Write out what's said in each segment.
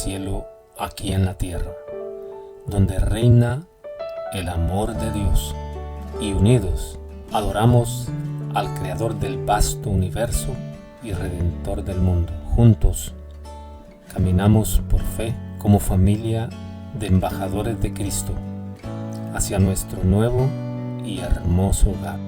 cielo aquí en la tierra, donde reina el amor de Dios, y unidos adoramos al Creador del vasto universo y Redentor del mundo. Juntos caminamos por fe como familia de embajadores de Cristo hacia nuestro nuevo y hermoso hogar.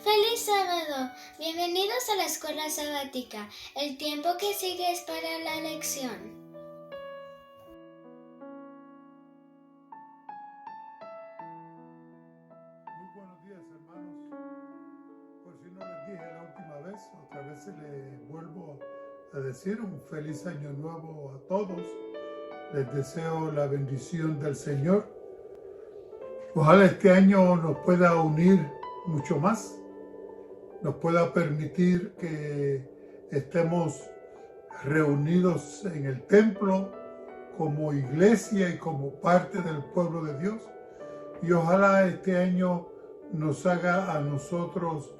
¡Feliz sábado! Bienvenidos a la escuela sabática. El tiempo que sigue es para la lección. Muy buenos días, hermanos. Por si no les dije la última vez, otra vez les vuelvo a decir un feliz año nuevo a todos. Les deseo la bendición del Señor. Ojalá este año nos pueda unir mucho más, nos pueda permitir que estemos reunidos en el templo como iglesia y como parte del pueblo de Dios. Y ojalá este año nos haga a nosotros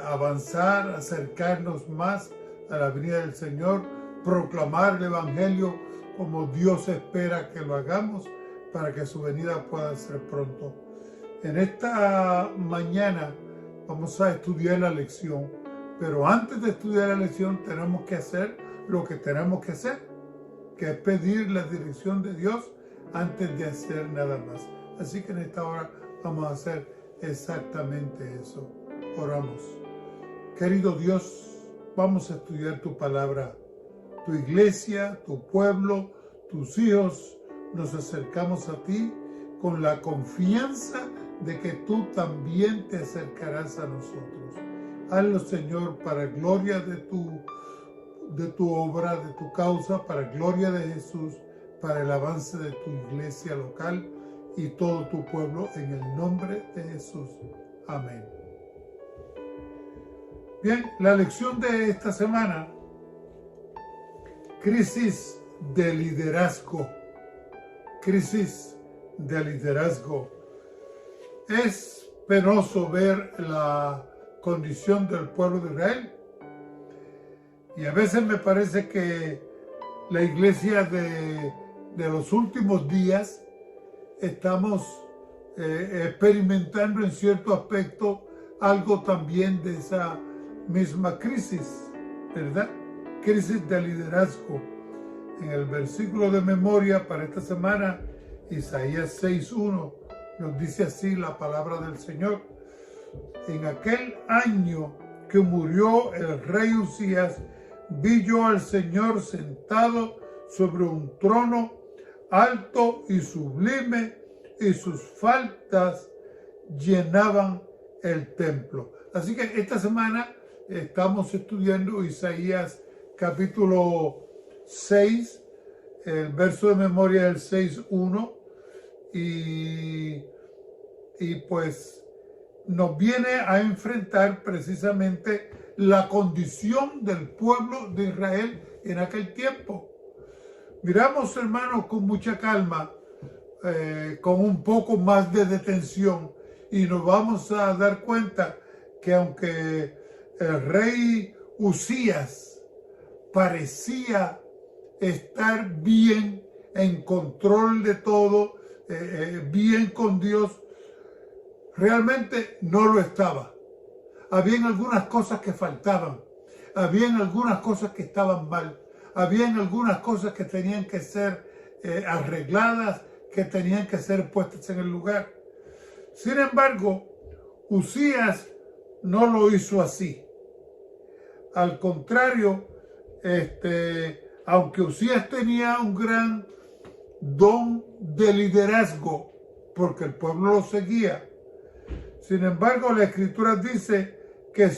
avanzar, acercarnos más a la venida del Señor, proclamar el Evangelio como Dios espera que lo hagamos para que su venida pueda ser pronto. En esta mañana vamos a estudiar la lección, pero antes de estudiar la lección tenemos que hacer lo que tenemos que hacer, que es pedir la dirección de Dios antes de hacer nada más. Así que en esta hora vamos a hacer exactamente eso. Oramos. Querido Dios, vamos a estudiar tu palabra. Tu iglesia, tu pueblo, tus hijos, nos acercamos a ti con la confianza de que tú también te acercarás a nosotros. Hazlo, Señor, para gloria de tu obra, de tu causa, para gloria de Jesús, para el avance de tu iglesia local y todo tu pueblo, en el nombre de Jesús. Amén. Bien, la lección de esta semana: crisis de liderazgo. Crisis de liderazgo. Es penoso ver la condición del pueblo de Israel. Y a veces me parece que la iglesia de los últimos días estamos experimentando en cierto aspecto algo también de esa misma crisis, ¿verdad? Crisis de liderazgo. En el versículo de memoria para esta semana, Isaías 6:1, nos dice así la palabra del Señor: en aquel año que murió el rey Usías, vi yo al Señor sentado sobre un trono alto y sublime, y sus faldas llenaban el templo. Así que esta semana estamos estudiando Isaías capítulo 6, el verso de memoria del 6:1, y pues nos viene a enfrentar precisamente la condición del pueblo de Israel en aquel tiempo. Miramos, hermanos, con mucha calma, con un poco más de detención, y nos vamos a dar cuenta que aunque el rey Usías parecía estar bien, en control de todo, bien con Dios, realmente no lo estaba. Habían algunas cosas que faltaban, habían algunas cosas que estaban mal, habían algunas cosas que tenían que ser arregladas, que tenían que ser puestas en el lugar. Sin embargo, Usías no lo hizo así. Al contrario, aunque Usías tenía un gran don de liderazgo, porque el pueblo lo seguía, sin embargo, la Escritura dice que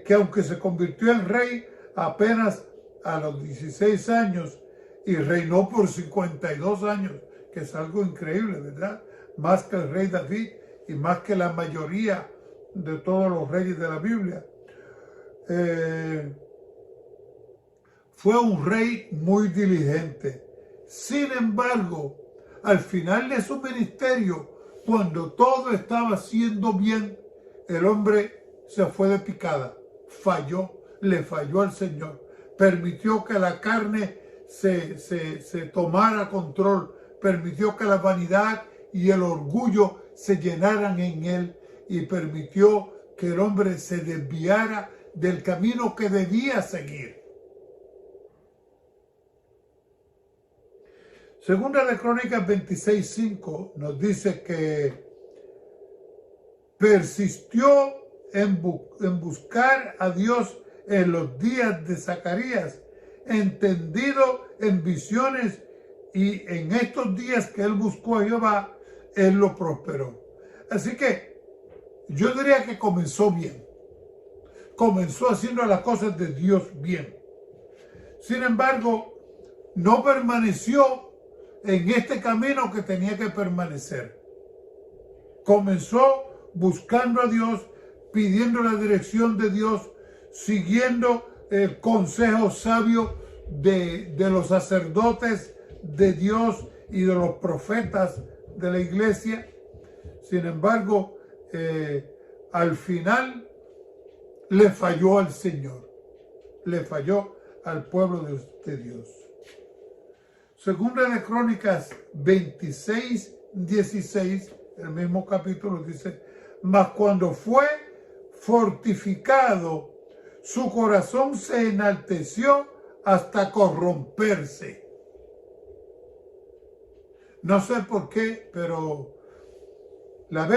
que aunque se convirtió en rey apenas a los 16 años y reinó por 52 años, que es algo increíble, ¿verdad? Más que el rey David y más que la mayoría de todos los reyes de la Biblia. Fue un rey muy diligente. Sin embargo, al final de su ministerio, Cuando todo estaba haciendo bien, el hombre se fue de picada, falló, le falló al Señor, permitió que la carne se tomara control, permitió que la vanidad y el orgullo se llenaran en él y permitió que el hombre se desviara del camino que debía seguir. Segunda de Crónicas 26:5 nos dice que persistió en buscar a Dios en los días de Zacarías, entendido en visiones, y en estos días que él buscó a Jehová, él lo prosperó. Así que yo diría que comenzó bien. Comenzó haciendo las cosas de Dios bien. Sin embargo, no permaneció en este camino que tenía que permanecer. Comenzó buscando a Dios, pidiendo la dirección de Dios, siguiendo el consejo sabio de los sacerdotes de Dios y de los profetas de la iglesia. Sin embargo, al final le falló al Señor, le falló al pueblo de Dios. Segunda de Crónicas 26:16, el mismo capítulo dice: mas cuando fue fortificado, su corazón se enalteció hasta corromperse. No sé por qué, pero a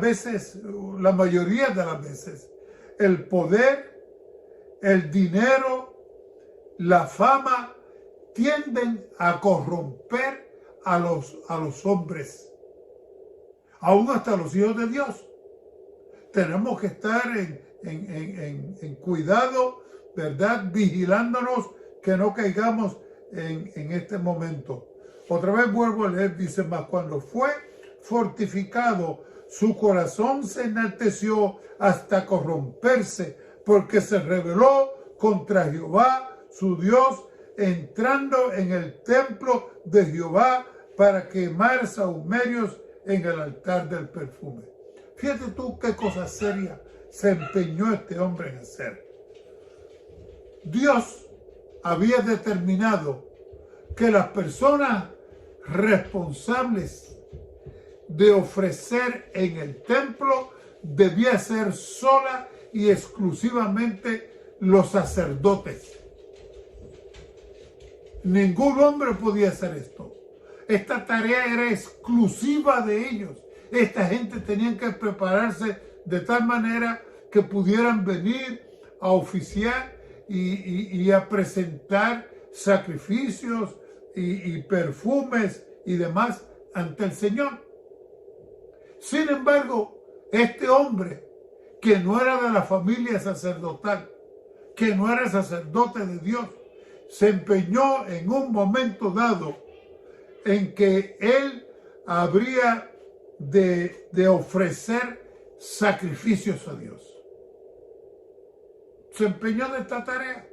veces, la mayoría de las veces, el poder, el dinero, la fama tienden a corromper a los hombres, aún hasta los hijos de Dios. Tenemos que estar en cuidado, ¿verdad? Vigilándonos que no caigamos en este momento. Otra vez vuelvo a leer, dice: mas cuando fue fortificado, su corazón se enalteció hasta corromperse, porque se rebeló contra Jehová, su Dios, entrando en el templo de Jehová para quemar sahumerios en el altar del perfume. Fíjate tú qué cosa seria se empeñó este hombre en hacer. Dios había determinado que las personas responsables de ofrecer en el templo debía ser sola y exclusivamente los sacerdotes. Ningún hombre podía hacer esto. Esta tarea era exclusiva de ellos. Esta gente tenía que prepararse de tal manera que pudieran venir a oficiar y a presentar sacrificios y perfumes y demás ante el Señor. Sin embargo, este hombre, que no era de la familia sacerdotal, que no era sacerdote de Dios, se empeñó en un momento dado en que él habría de ofrecer sacrificios a Dios. Se empeñó en esta tarea.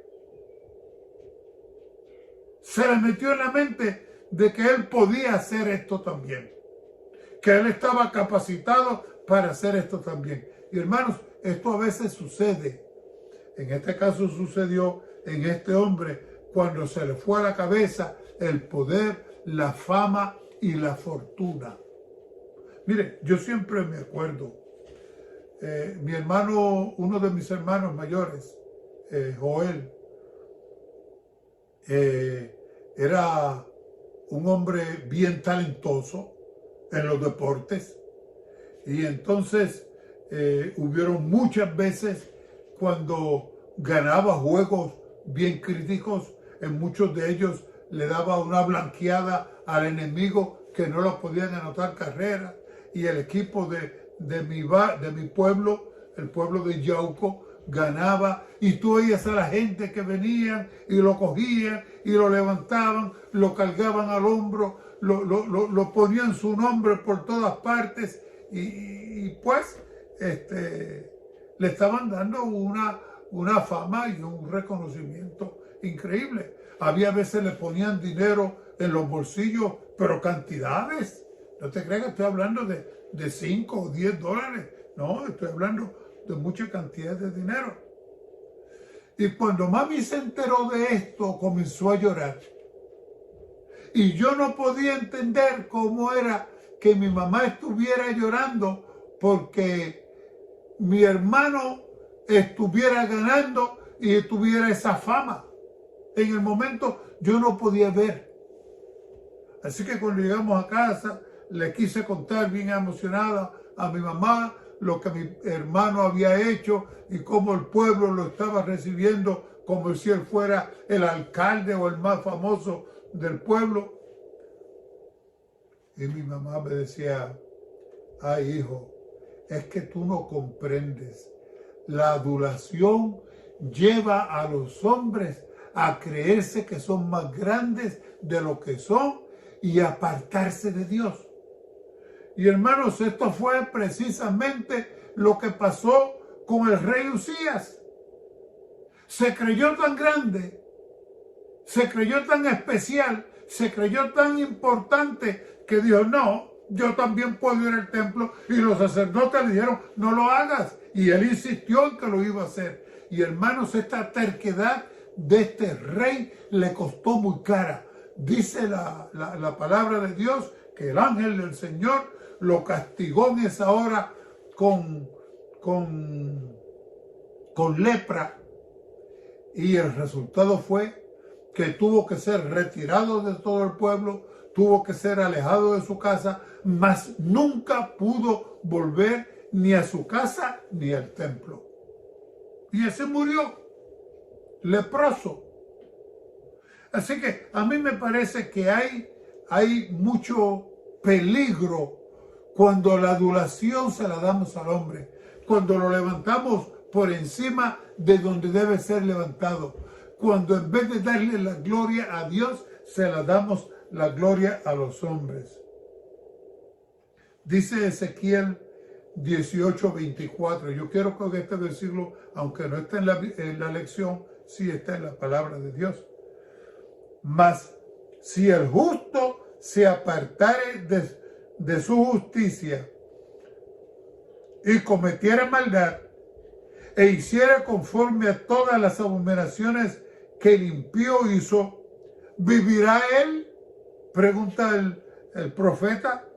Se le metió en la mente de que él podía hacer esto también, que él estaba capacitado para hacer esto también. Y hermanos, esto a veces sucede. En este caso sucedió en este hombre cuando se le fue a la cabeza el poder, la fama y la fortuna. Mire, yo siempre me acuerdo, mi hermano, uno de mis hermanos mayores, Joel, era un hombre bien talentoso en los deportes, y entonces hubieron muchas veces cuando ganaba juegos bien críticos, en muchos de ellos le daba una blanqueada al enemigo que no lo podían anotar carreras, y el equipo de mi pueblo, el pueblo de Yauco, ganaba, y tú oías a la gente que venían y lo cogían y lo levantaban, lo cargaban al hombro, lo ponían su nombre por todas partes, y pues le estaban dando una fama y un reconocimiento increíble. Había veces le ponían dinero en los bolsillos, pero cantidades. No te creas que estoy hablando de de 5 o 10 dólares. No, estoy hablando de mucha cantidad de dinero. Y cuando mami se enteró de esto, comenzó a llorar. Y yo no podía entender cómo era que mi mamá estuviera llorando porque mi hermano estuviera ganando y tuviera esa fama. En el momento yo no podía ver. Así que cuando llegamos a casa, le quise contar bien emocionada a mi mamá lo que mi hermano había hecho y cómo el pueblo lo estaba recibiendo como si él fuera el alcalde o el más famoso del pueblo. Y mi mamá me decía, ay hijo, es que tú no comprendes. La adulación lleva a los hombres a creerse que son más grandes de lo que son y apartarse de Dios. Y hermanos, esto fue precisamente lo que pasó con el rey Uzías. Se creyó tan grande, se creyó tan especial, se creyó tan importante que dijo, no, yo también puedo ir al templo. Y los sacerdotes le dijeron, no lo hagas. Y él insistió en que lo iba a hacer. Y hermanos, esta terquedad de este rey le costó muy cara. Dice la palabra de Dios que el ángel del Señor lo castigó en esa hora con lepra. Y el resultado fue que tuvo que ser retirado de todo el pueblo, tuvo que ser alejado de su casa, mas nunca pudo volver ni a su casa ni al templo. Y ese murió leproso. Así que a mí me parece que hay mucho peligro cuando la adulación se la damos al hombre, cuando lo levantamos por encima de donde debe ser levantado, cuando en vez de darle la gloria a Dios, se la damos la gloria a los hombres. Dice Ezequiel 18:24. Yo quiero que este versículo, aunque no está en la lección, sí está en la palabra de Dios. Mas si el justo se apartare de su justicia y cometiera maldad e hiciera conforme a todas las abominaciones que el impío hizo, ¿vivirá él? Pregunta el profeta.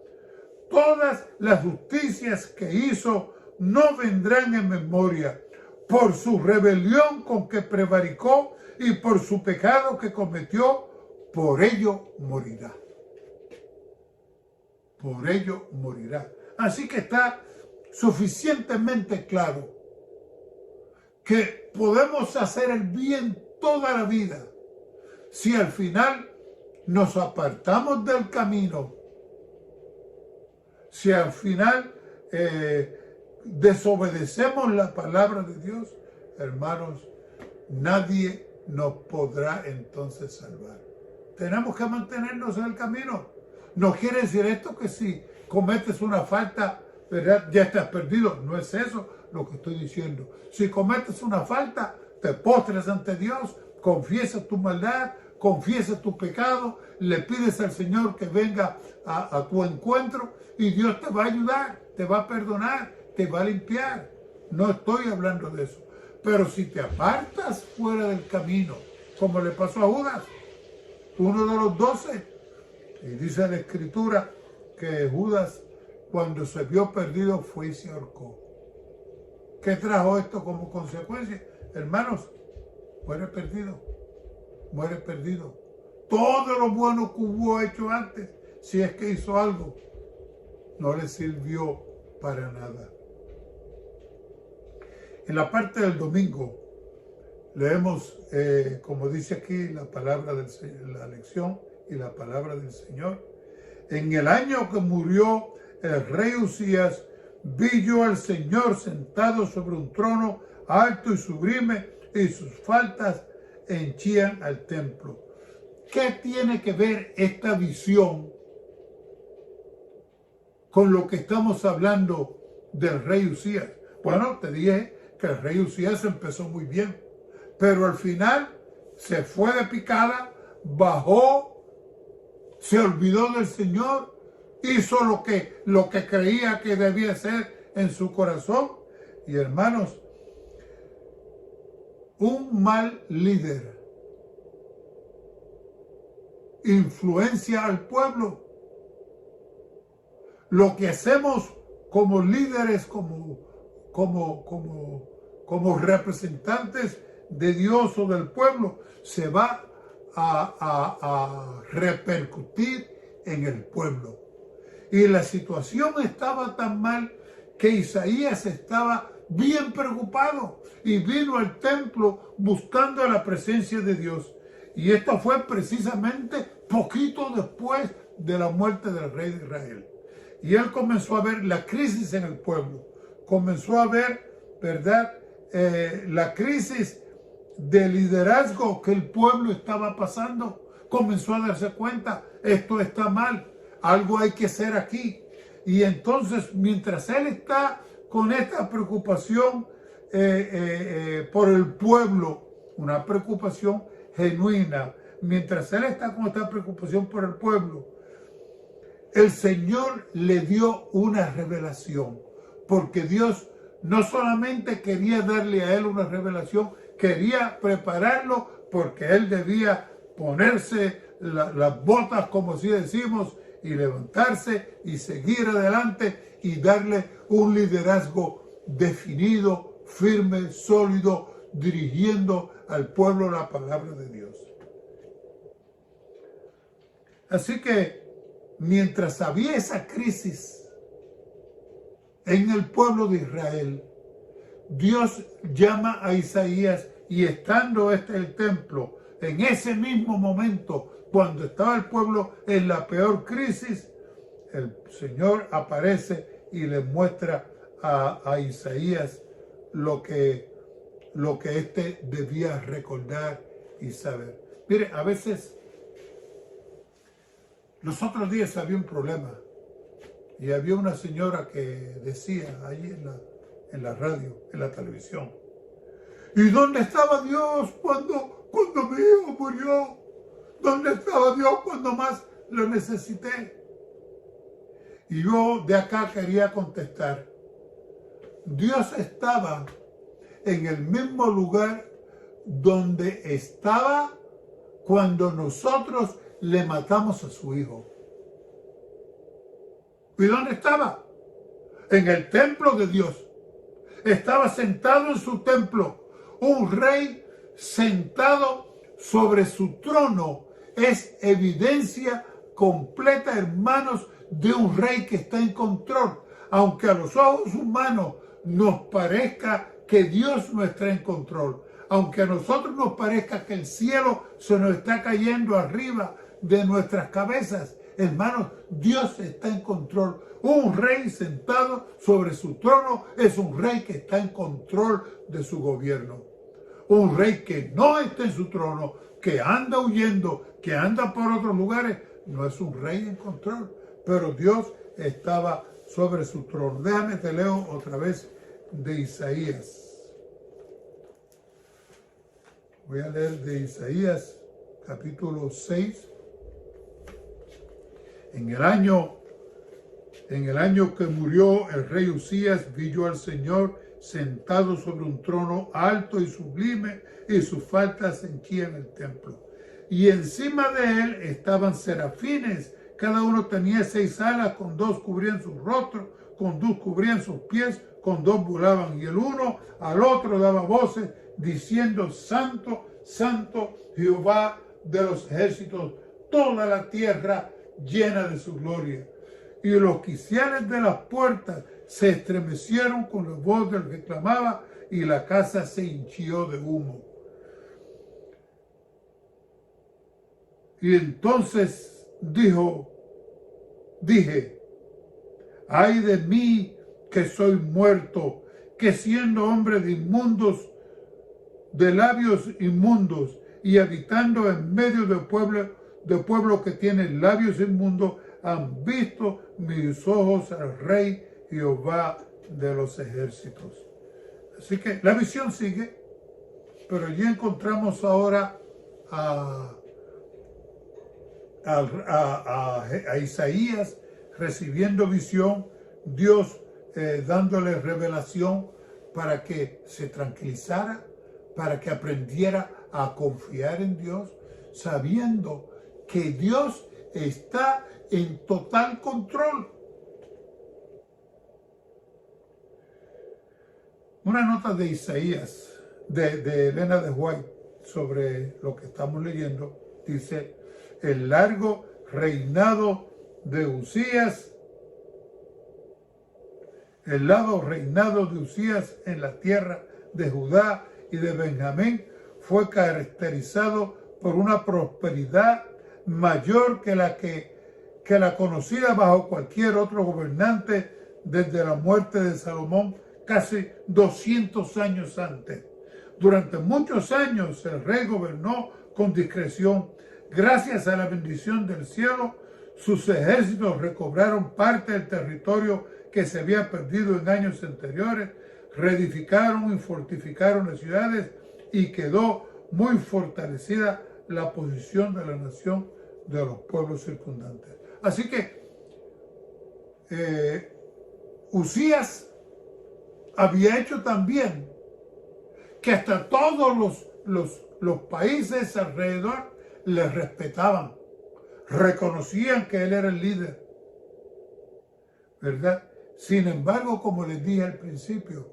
Todas las justicias que hizo no vendrán en memoria. Por su rebelión con que prevaricó y por su pecado que cometió, por ello morirá. Por ello morirá. Así que está suficientemente claro que podemos hacer el bien toda la vida si al final nos apartamos del camino, si al final desobedecemos la palabra de Dios, hermanos, nadie nos podrá entonces salvar. Tenemos que mantenernos en el camino. No quiere decir esto que si cometes una falta, ¿verdad?, ya estás perdido. No es eso lo que estoy diciendo. Si cometes una falta, te postres ante Dios, confiesas tu maldad, confiesas tu pecado, le pides al Señor que venga a tu encuentro y Dios te va a ayudar, te va a perdonar, te va a limpiar. No estoy hablando de eso. Pero si te apartas fuera del camino, como le pasó a Judas, uno de los 12, y dice la Escritura que Judas, cuando se vio perdido, fue y se ahorcó. ¿Qué trajo esto como consecuencia? Hermanos, muere perdido. Muere perdido. Todo lo bueno que hubo hecho antes, si es que hizo algo, no le sirvió para nada. En la parte del domingo leemos, como dice aquí, la palabra la lección y la palabra del Señor. En el año que murió el rey Uzías, vi yo al Señor sentado sobre un trono alto y sublime, y sus faltas henchían al templo. ¿Qué tiene que ver esta visión con lo que estamos hablando del rey Uzías? Bueno, te dije que el rey Uzías empezó muy bien, pero al final se fue de picada, bajó, se olvidó del Señor hizo lo que creía que debía hacer en su corazón. Y hermanos, un mal líder influencia al pueblo. Lo que hacemos como líderes, como representantes de Dios o del pueblo, se va a repercutir en el pueblo. Y la situación estaba tan mal que Isaías estaba bien preocupado y vino al templo buscando la presencia de Dios. Y esto fue precisamente poquito después de la muerte del rey de Israel. Y él comenzó a ver la crisis en el pueblo. Comenzó a ver, ¿verdad?, la crisis de liderazgo que el pueblo estaba pasando. Comenzó a darse cuenta, esto está mal, algo hay que hacer aquí. Y entonces, mientras él está con esta preocupación por el pueblo, una preocupación genuina, mientras él está con esta preocupación por el pueblo, el Señor le dio una revelación, porque Dios no solamente quería darle a él una revelación, quería prepararlo porque él debía ponerse las botas, como así decimos, y levantarse y seguir adelante y darle un liderazgo definido, firme, sólido, dirigiendo al pueblo la palabra de Dios. Así que mientras había esa crisis en el pueblo de Israel, Dios llama a Isaías, y estando el templo en ese mismo momento, cuando estaba el pueblo en la peor crisis, el Señor aparece y le muestra a Isaías lo que éste debía recordar y saber. Mire, a veces, los otros días había un problema y había una señora que decía allí en la radio, en la televisión: ¿y dónde estaba Dios cuando mi hijo murió? ¿Dónde estaba Dios cuando más lo necesité? Y yo de acá quería contestar: Dios estaba en el mismo lugar donde estaba cuando nosotros le matamos a su hijo. ¿Y dónde estaba? En el templo de Dios. Estaba sentado en su templo. Un rey sentado sobre su trono es evidencia completa, hermanos, de un rey que está en control. Aunque a los ojos humanos nos parezca que Dios no está en control, aunque a nosotros nos parezca que el cielo se nos está cayendo arriba de nuestras cabezas, hermanos, Dios está en control. Un rey sentado sobre su trono es un rey que está en control de su gobierno. Un rey que no está en su trono, que anda huyendo, que anda por otros lugares, no es un rey en control, pero Dios estaba sobre su trono. Déjame te leo otra vez de Isaías. Voy a leer de Isaías capítulo 6. En el año que murió el rey Usías, vi yo al Señor sentado sobre un trono alto y sublime, y sus faldas henchían el templo. Y encima de él estaban serafines, cada uno tenía 6 alas, con 2 cubrían sus rostros, con 2 cubrían sus pies, con 2 volaban, y el uno al otro daba voces, diciendo: Santo, Santo, Jehová de los ejércitos, toda la tierra llena de su gloria. Y los quiciales de las puertas se estremecieron con la voz del que clamaba, y la casa se hinchió de humo. Y entonces dije: ay de mí, que soy muerto, que siendo hombre de inmundos, de labios inmundos, y habitando en medio de pueblo que tiene labios inmundos, han visto mis ojos al Rey Jehová de los ejércitos. Así que la visión sigue, pero ya encontramos ahora a Isaías recibiendo visión, Dios dándole revelación para que se tranquilizara, para que aprendiera a confiar en Dios, sabiendo que Dios está en total control. Una nota de Isaías, de Elena de White, sobre lo que estamos leyendo, dice: el largo reinado de Uzías, el largo reinado de Uzías en la tierra de Judá y de Benjamín fue caracterizado por una prosperidad mayor que la conocida bajo cualquier otro gobernante desde la muerte de Salomón casi 200 años antes. Durante muchos años el rey gobernó con discreción. Gracias a la bendición del cielo, sus ejércitos recobraron parte del territorio que se había perdido en años anteriores, reedificaron y fortificaron las ciudades y quedó muy fortalecida la posición de la nación de los pueblos circundantes. Así que Uzías había hecho también que hasta todos los países alrededor le respetaban, reconocían que él era el líder, ¿verdad? Sin embargo, como les dije al principio,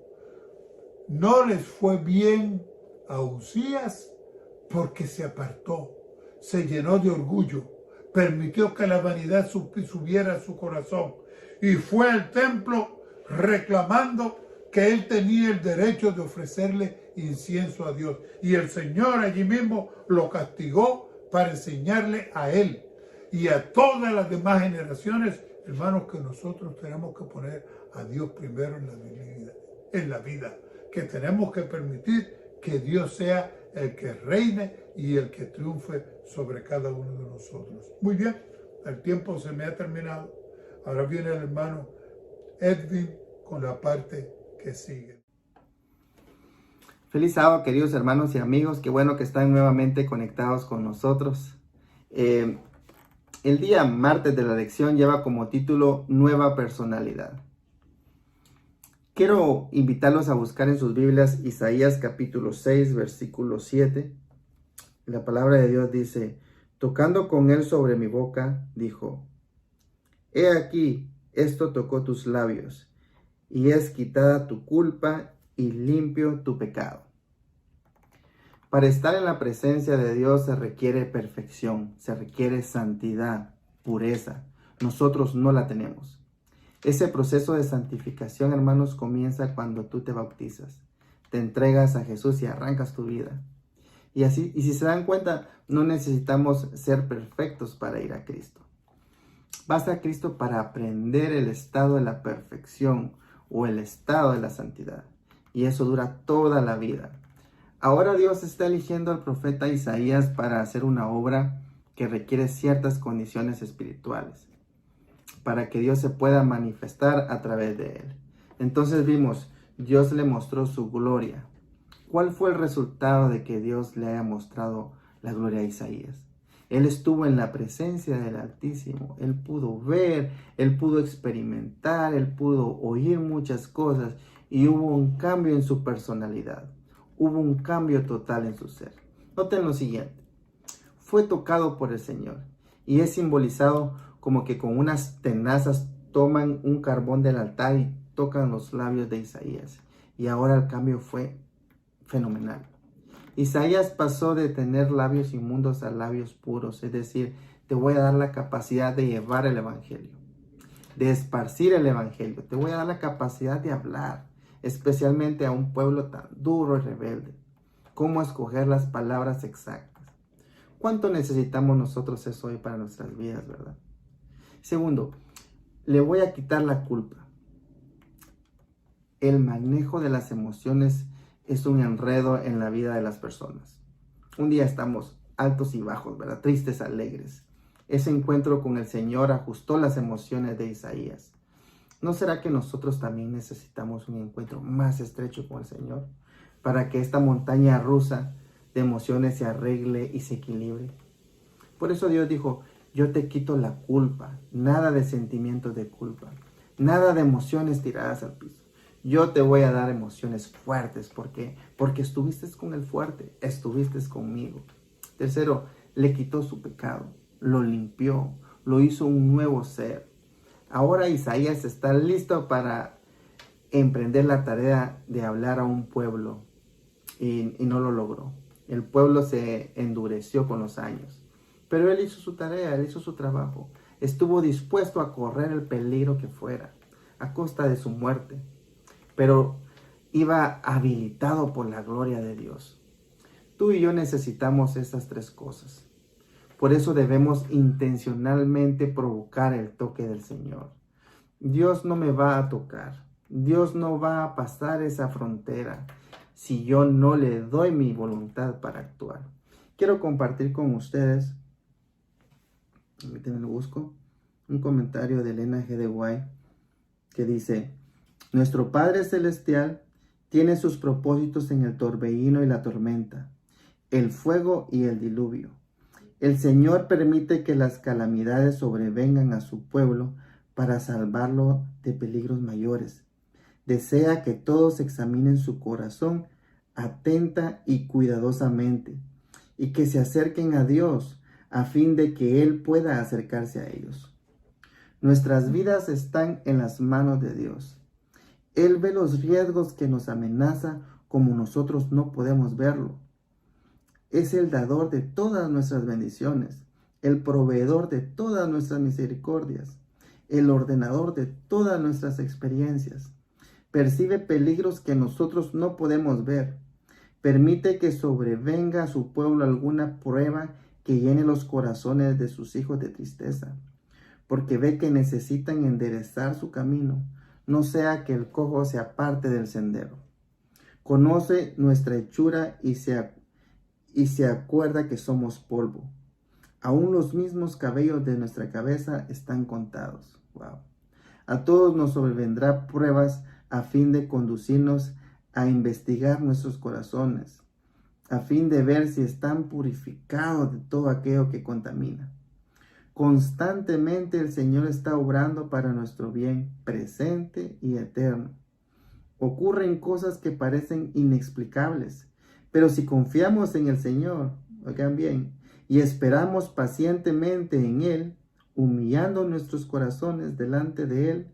no les fue bien a Uzías porque se apartó, se llenó de orgullo, permitió que la vanidad subiera a su corazón y fue al templo reclamando que él tenía el derecho de ofrecerle incienso a Dios. Y el Señor allí mismo lo castigó para enseñarle a él y a todas las demás generaciones, hermanos, que nosotros tenemos que poner a Dios primero en la vida, que tenemos que permitir que Dios sea el que reine y el que triunfe sobre cada uno de nosotros. Muy bien, el tiempo se me ha terminado. Ahora viene el hermano Edwin con la parte que sigue. Feliz sábado, queridos hermanos y amigos. Qué bueno que están nuevamente conectados con nosotros. El día martes de la lección lleva como título Nueva Personalidad. Quiero invitarlos a buscar en sus Biblias Isaías capítulo 6, versículo 7. La palabra de Dios dice: tocando con él sobre mi boca, dijo: he aquí, esto tocó tus labios, y es quitada tu culpa y limpio tu pecado. Para estar en la presencia de Dios se requiere perfección, se requiere santidad, pureza. Nosotros no la tenemos. Ese proceso de santificación, hermanos, comienza cuando tú te bautizas. Te entregas a Jesús y arrancas tu vida. Y si se dan cuenta, no necesitamos ser perfectos para ir a Cristo. Basta Cristo para aprender el estado de la perfección o el estado de la santidad. Y eso dura toda la vida. Ahora Dios está eligiendo al profeta Isaías para hacer una obra que requiere ciertas condiciones espirituales, para que Dios se pueda manifestar a través de él. Entonces vimos, Dios le mostró su gloria. ¿Cuál fue el resultado de que Dios le haya mostrado la gloria a Isaías? Él estuvo en la presencia del Altísimo. Él pudo ver, él pudo experimentar, él pudo oír muchas cosas y hubo un cambio en su personalidad. Hubo un cambio total en su ser. Noten lo siguiente. Fue tocado por el Señor y es simbolizado como que con unas tenazas toman un carbón del altar y tocan los labios de Isaías. Y ahora el cambio fue fenomenal. Isaías pasó de tener labios inmundos a labios puros, es decir, te voy a dar la capacidad de llevar el evangelio, de esparcir el evangelio, te voy a dar la capacidad de hablar, especialmente a un pueblo tan duro y rebelde. ¿Cómo escoger las palabras exactas? ¿Cuánto necesitamos nosotros eso hoy para nuestras vidas, verdad? Segundo, le voy a quitar la culpa. El manejo de las emociones es un enredo en la vida de las personas. Un día estamos altos y bajos, ¿verdad? Tristes, alegres. Ese encuentro con el Señor ajustó las emociones de Isaías. ¿No será que nosotros también necesitamos un encuentro más estrecho con el Señor para que esta montaña rusa de emociones se arregle y se equilibre? Por eso Dios dijo, Yo te quito la culpa, nada de sentimientos de culpa, nada de emociones tiradas al piso. Yo te voy a dar emociones fuertes. ¿Por qué? Porque estuviste con el fuerte, estuviste conmigo. Tercero, le quitó su pecado, lo limpió, lo hizo un nuevo ser. Ahora Isaías está listo para emprender la tarea de hablar a un pueblo y no lo logró. El pueblo se endureció con los años, pero él hizo su tarea, él hizo su trabajo. Estuvo dispuesto a correr el peligro que fuera, a costa de su muerte, pero iba habilitado por la gloria de Dios. Tú y yo necesitamos esas tres cosas. Por eso debemos intencionalmente provocar el toque del Señor. Dios no me va a tocar. Dios no va a pasar esa frontera si yo no le doy mi voluntad para actuar. Quiero compartir con ustedes, permítanme lo busco, un comentario de Elena G. de White que dice: nuestro Padre Celestial tiene sus propósitos en el torbellino y la tormenta, el fuego y el diluvio. El Señor permite que las calamidades sobrevengan a su pueblo para salvarlo de peligros mayores. Desea que todos examinen su corazón atenta y cuidadosamente y que se acerquen a Dios a fin de que Él pueda acercarse a ellos. Nuestras vidas están en las manos de Dios. Él ve los riesgos que nos amenazan como nosotros no podemos verlo. Es el dador de todas nuestras bendiciones, el proveedor de todas nuestras misericordias, el ordenador de todas nuestras experiencias. Percibe peligros que nosotros no podemos ver. Permite que sobrevenga a su pueblo alguna prueba que llene los corazones de sus hijos de tristeza, porque ve que necesitan enderezar su camino, no sea que el cojo se aparte del sendero. Conoce nuestra hechura y se acuerda que somos polvo. Aún los mismos cabellos de nuestra cabeza están contados. Wow. A todos nos sobrevendrá pruebas a fin de conducirnos a investigar nuestros corazones, a fin de ver si están purificados de todo aquello que contamina. Constantemente el Señor está obrando para nuestro bien presente y eterno. Ocurren cosas que parecen inexplicables, pero si confiamos en el Señor, oigan bien, y esperamos pacientemente en Él, humillando nuestros corazones delante de Él,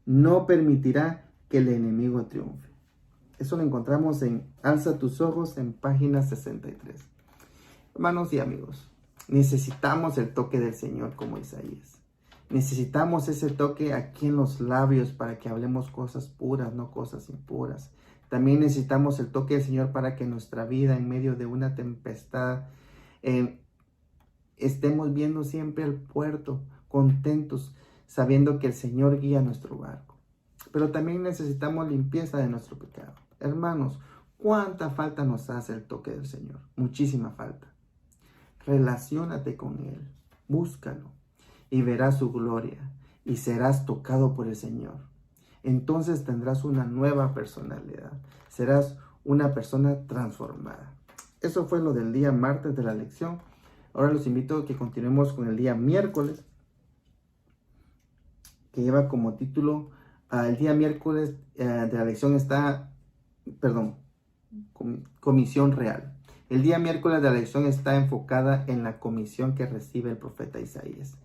no permitirá que el enemigo triunfe. Eso lo encontramos en Alza tus ojos en página 63. Hermanos y amigos, necesitamos el toque del Señor como Isaías. Necesitamos ese toque aquí en los labios para que hablemos cosas puras, no cosas impuras. También necesitamos el toque del Señor para que nuestra vida en medio de una tempestad estemos viendo siempre el puerto, contentos, sabiendo que el Señor guía nuestro barco. Pero también necesitamos limpieza de nuestro pecado. Hermanos, ¿cuánta falta nos hace el toque del Señor? Muchísima falta. Relaciónate con Él, búscalo y verás su gloria y serás tocado por el Señor. Entonces tendrás una nueva personalidad, serás una persona transformada. Eso fue lo del día martes de la lección. Ahora los invito a que continuemos con el día miércoles, que lleva como título, el día miércoles de la lección está, comisión real. El día miércoles de la lección está enfocada en la comisión que recibe el profeta Isaías.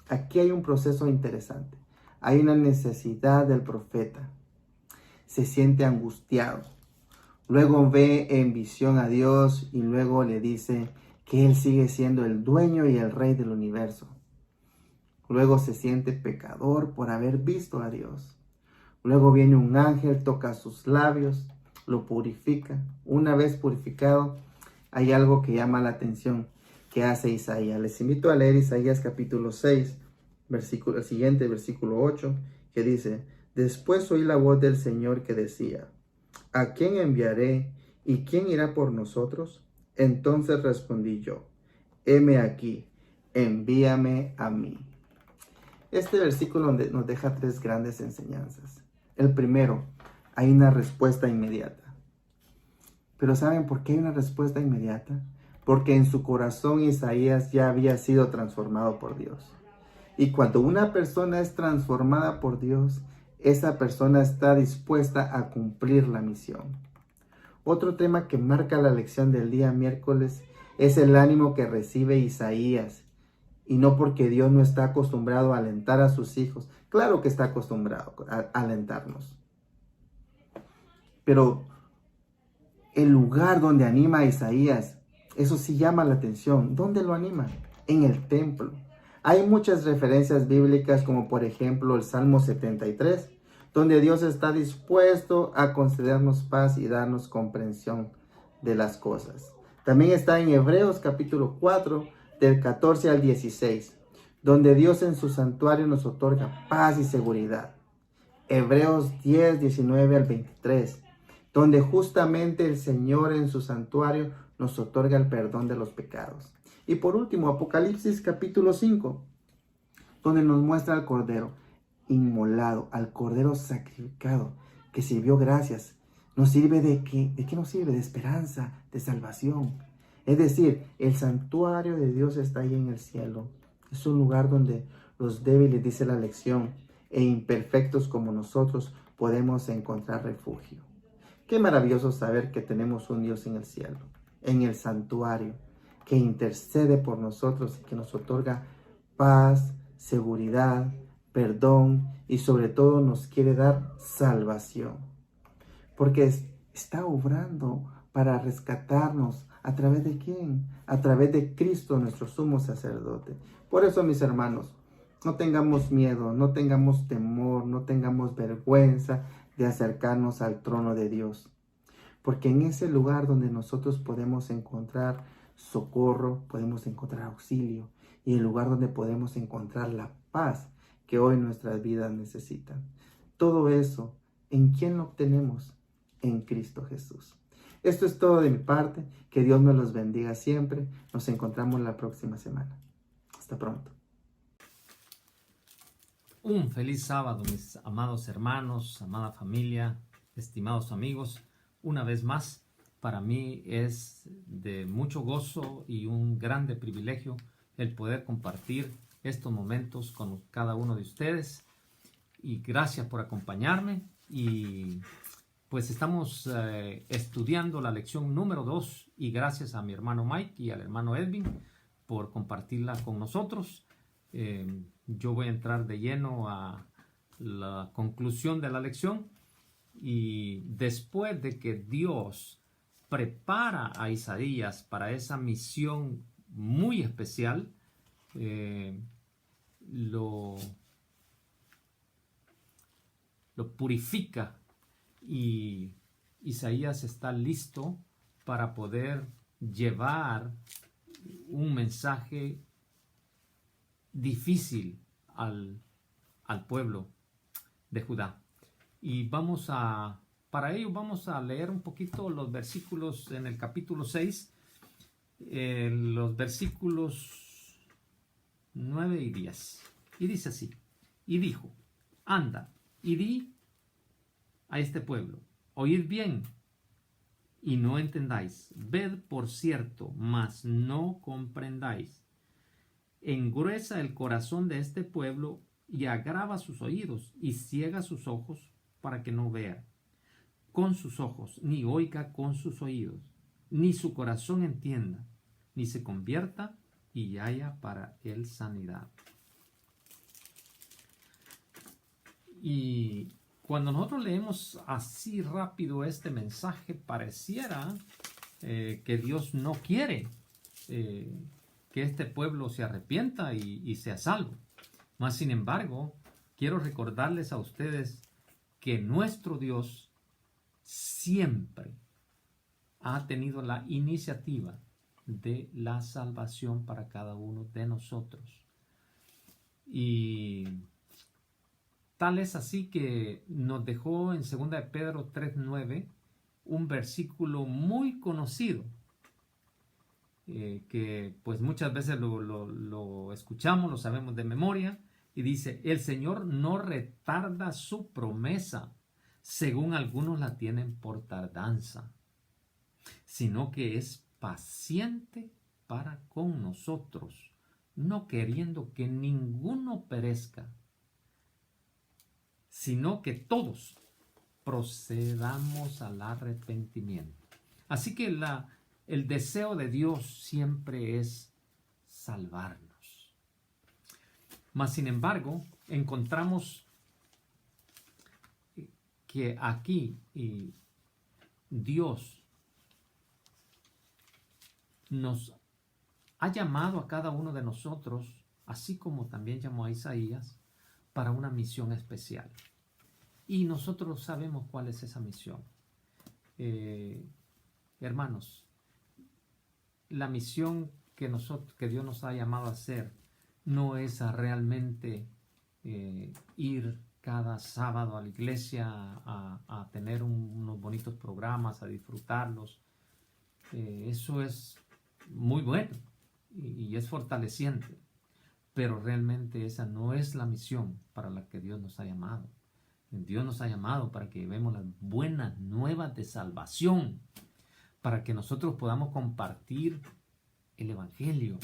Aquí hay un proceso interesante. Hay una necesidad del profeta. Se siente angustiado. Luego ve en visión a Dios y luego le dice que Él sigue siendo el dueño y el rey del universo. Luego se siente pecador por haber visto a Dios. Luego viene un ángel, toca sus labios, lo purifica. Una vez purificado, hay algo que llama la atención que hace Isaías. Les invito a leer Isaías capítulo 6, el siguiente, versículo 8, que dice: después oí la voz del Señor que decía: ¿a quién enviaré y quién irá por nosotros? Entonces respondí yo: heme aquí, envíame a mí. Este versículo nos deja tres grandes enseñanzas. El primero, hay una respuesta inmediata. Pero ¿saben por qué hay una respuesta inmediata? porque en su corazón Isaías ya había sido transformado por Dios. Y cuando una persona es transformada por Dios, esa persona está dispuesta a cumplir la misión. Otro tema que marca la lección del día miércoles es el ánimo que recibe Isaías. Y no porque Dios no está acostumbrado a alentar a sus hijos. Claro que está acostumbrado a alentarnos. Pero el lugar donde anima a Isaías, eso sí llama la atención. ¿Dónde lo anima? En el templo. Hay muchas referencias bíblicas, como por ejemplo el Salmo 73, donde Dios está dispuesto a concedernos paz y darnos comprensión de las cosas. También está en Hebreos capítulo 4, del 14 al 16, donde Dios en su santuario nos otorga paz y seguridad. Hebreos 10, 19 al 23, donde justamente el Señor en su santuario nos otorga el perdón de los pecados. Y por último, Apocalipsis capítulo 5, donde nos muestra al Cordero inmolado, al Cordero sacrificado, que sirvió gracias. ¿Nos sirve de qué? ¿De qué nos sirve? De esperanza, de salvación. Es decir, el santuario de Dios está ahí en el cielo. Es un lugar donde los débiles, dice la lección, e imperfectos como nosotros podemos encontrar refugio. Qué maravilloso saber que tenemos un Dios en el cielo, en el santuario, que intercede por nosotros y que nos otorga paz, seguridad, perdón y sobre todo nos quiere dar salvación. Porque está obrando para rescatarnos. ¿A través de quién? A través de Cristo, nuestro sumo sacerdote. Por eso, mis hermanos, no tengamos miedo, no tengamos temor, no tengamos vergüenza de acercarnos al trono de Dios. Porque en ese lugar donde nosotros podemos encontrar socorro, podemos encontrar auxilio, y el lugar donde podemos encontrar la paz que hoy nuestras vidas necesitan. Todo eso, ¿en quién lo obtenemos? En Cristo Jesús. Esto es todo de mi parte. Que Dios me los bendiga siempre. Nos encontramos la próxima semana. Hasta pronto. Un feliz sábado, mis amados hermanos, amada familia, estimados amigos. Una vez más, para mí es de mucho gozo y un grande privilegio el poder compartir estos momentos con cada uno de ustedes. Y gracias por acompañarme. Y pues estamos estudiando la lección número 2 y gracias a mi hermano Mike y al hermano Edwin por compartirla con nosotros. Yo voy a entrar de lleno a la conclusión de la lección y después de que Dios prepara a Isaías para esa misión muy especial, lo purifica y Isaías está listo para poder llevar un mensaje difícil al pueblo de Judá. Y para ello vamos a leer un poquito los versículos en el capítulo 6, los versículos 9 y 10. Y dice así: y dijo, anda y di a este pueblo, oíd bien y no entendáis, ved por cierto, mas no comprendáis. Engruesa el corazón de este pueblo y agrava sus oídos y ciega sus ojos para que no vea con sus ojos, ni oiga con sus oídos, ni su corazón entienda, ni se convierta y haya para él sanidad. Y cuando nosotros leemos así rápido este mensaje, pareciera que Dios no quiere que este pueblo se arrepienta y sea salvo. Mas, sin embargo, quiero recordarles a ustedes que nuestro Dios siempre ha tenido la iniciativa de la salvación para cada uno de nosotros. Y tal es así que nos dejó en 2 de Pedro 3:9 un versículo muy conocido, que pues muchas veces lo escuchamos, lo sabemos de memoria, y dice: el Señor no retarda su promesa, según algunos la tienen por tardanza, sino que es paciente para con nosotros, no queriendo que ninguno perezca, sino que todos procedamos al arrepentimiento. Así que el deseo de Dios siempre es salvarnos. Mas, sin embargo, encontramos que aquí Dios nos ha llamado a cada uno de nosotros, así como también llamó a Isaías, para una misión especial. Y nosotros sabemos cuál es esa misión. Hermanos, la misión que Dios nos ha llamado a hacer no es a realmente ir cada sábado a la iglesia a tener unos bonitos programas, a disfrutarlos. Eso es muy bueno y es fortaleciente, pero realmente esa no es la misión para la que Dios nos ha llamado. Dios nos ha llamado para que llevemos las buenas nuevas de salvación, para que nosotros podamos compartir el Evangelio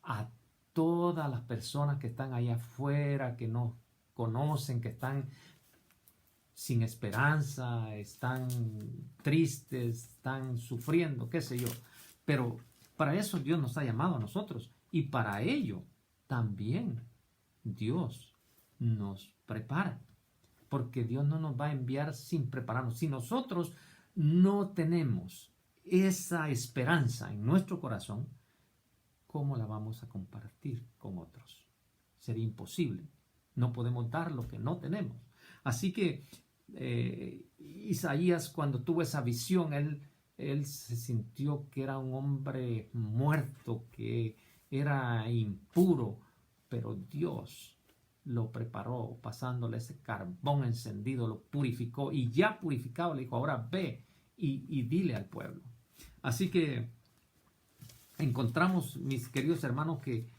a todas las personas que están allá afuera, que no conocen, que están sin esperanza, están tristes, están sufriendo, qué sé yo. Pero para eso Dios nos ha llamado a nosotros, y para ello también Dios nos prepara, porque Dios no nos va a enviar sin prepararnos. Si nosotros no tenemos esa esperanza en nuestro corazón, ¿cómo la vamos a compartir con otros? Sería imposible. No podemos dar lo que no tenemos. Así que Isaías, cuando tuvo esa visión, él se sintió que era un hombre muerto, que era impuro, pero Dios lo preparó pasándole ese carbón encendido, lo purificó, y ya purificado le dijo: ahora ve y dile al pueblo. Así que encontramos, mis queridos hermanos, que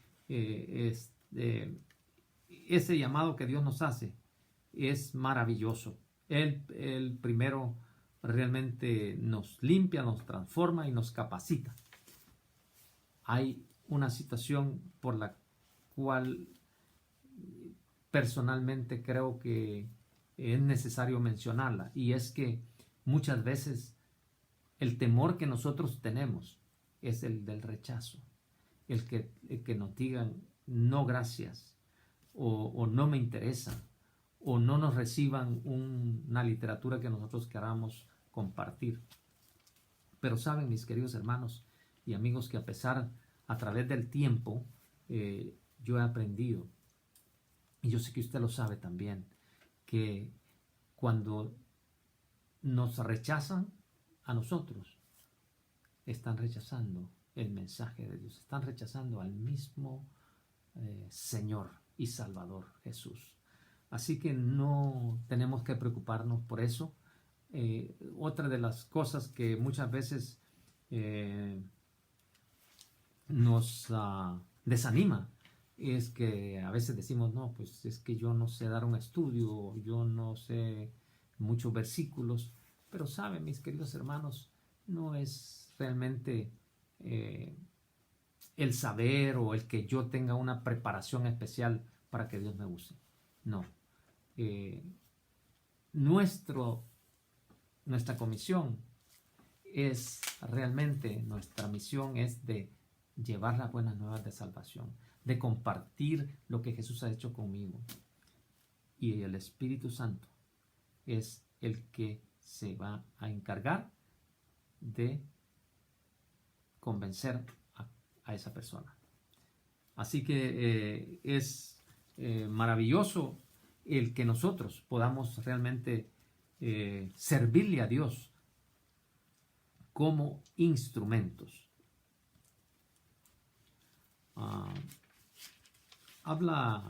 ese llamado que Dios nos hace es maravilloso. Él primero realmente nos limpia, nos transforma y nos capacita. Hay una situación por la cual personalmente creo que es necesario mencionarla, y es que muchas veces el temor que nosotros tenemos es el del rechazo, el que nos digan no gracias, o no me interesa, o no nos reciban una literatura que nosotros queramos compartir. Pero saben, mis queridos hermanos y amigos, que a través del tiempo, yo he aprendido, y yo sé que usted lo sabe también, que cuando nos rechazan a nosotros, están rechazando el mensaje de Dios, están rechazando al mismo Señor y Salvador Jesús. Así que no tenemos que preocuparnos por eso. Otra de las cosas que muchas veces nos desanima es que a veces decimos: no, pues es que yo no sé dar un estudio, yo no sé muchos versículos. Pero saben, mis queridos hermanos, no es realmente el saber o el que yo tenga una preparación especial para que Dios me use. No. Nuestra comisión es realmente, nuestra misión es de llevar las buenas nuevas de salvación, de compartir lo que Jesús ha hecho conmigo. Y el Espíritu Santo es el que se va a encargar de convencer a esa persona. Así que es maravilloso el que nosotros podamos realmente servirle a Dios como instrumentos. Habla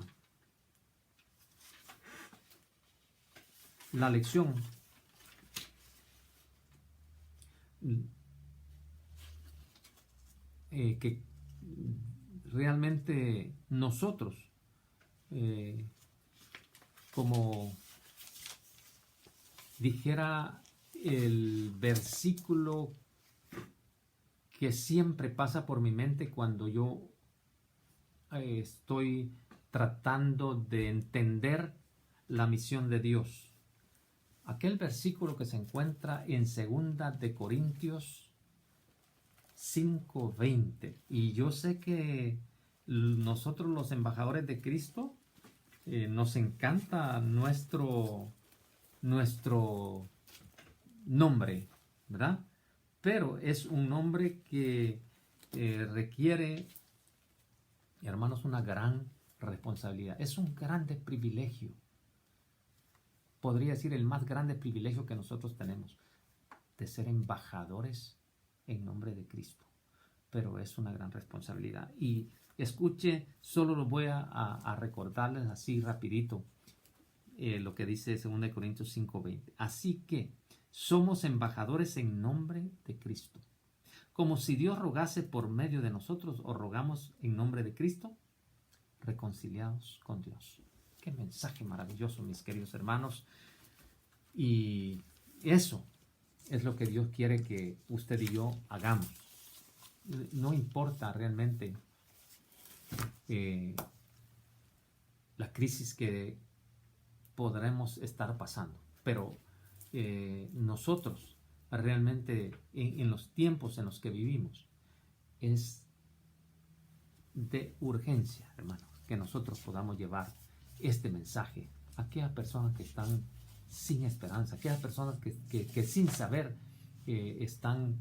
la lección que realmente nosotros, como dijera el versículo que siempre pasa por mi mente cuando yo estoy tratando de entender la misión de Dios. Aquel versículo que se encuentra en 2 de Corintios 5:20. Y yo sé que nosotros los embajadores de Cristo nos encanta nuestro nombre, ¿verdad? Pero es un nombre que requiere, hermanos, una gran responsabilidad. Es un grande privilegio. Podría decir el más grande privilegio que nosotros tenemos, de ser embajadores en nombre de Cristo. Pero es una gran responsabilidad. Y escuche, solo lo voy a recordarles así rapidito lo que dice 2 Corintios 5:20. Así que somos embajadores en nombre de Cristo. Como si Dios rogase por medio de nosotros, o rogamos en nombre de Cristo, reconciliados con Dios. Qué mensaje maravilloso, mis queridos hermanos. Y eso es lo que Dios quiere que usted y yo hagamos. No importa realmente la crisis que podremos estar pasando, pero nosotros realmente en los tiempos en los que vivimos es de urgencia, hermanos, que nosotros podamos llevar este mensaje a aquellas personas que están sin esperanza, aquellas personas que sin saber están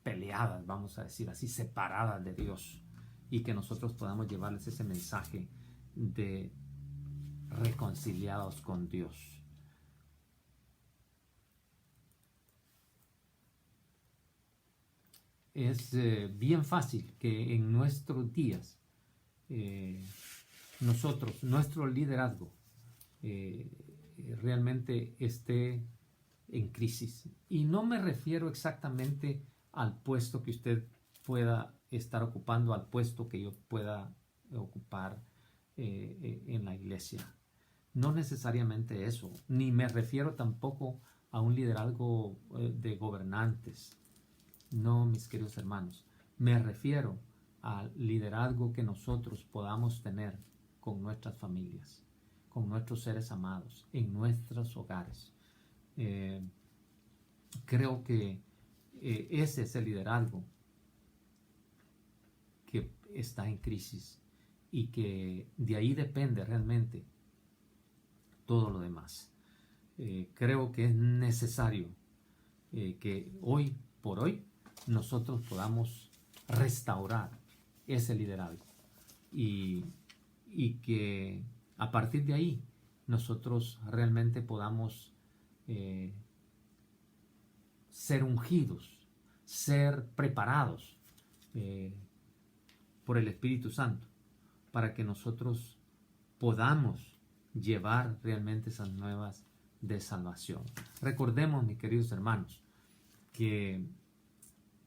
peleadas, vamos a decir así, separadas de Dios, y que nosotros podamos llevarles ese mensaje de reconciliados con Dios. Es bien fácil que en nuestros días nuestro liderazgo realmente esté en crisis. Y no me refiero exactamente al puesto que usted pueda estar ocupando, al puesto que yo pueda ocupar en la iglesia. No necesariamente eso, ni me refiero tampoco a un liderazgo de gobernantes. No, mis queridos hermanos, me refiero al liderazgo que nosotros podamos tener con nuestras familias, con nuestros seres amados, en nuestros hogares. Creo que ese es el liderazgo que está en crisis, y que de ahí depende realmente todo lo demás. Creo que es necesario que hoy por hoy nosotros podamos restaurar ese liderazgo, y que a partir de ahí nosotros realmente podamos ser ungidos, ser preparados por el Espíritu Santo, para que nosotros podamos llevar realmente esas nuevas de salvación. Recordemos, mis queridos hermanos, que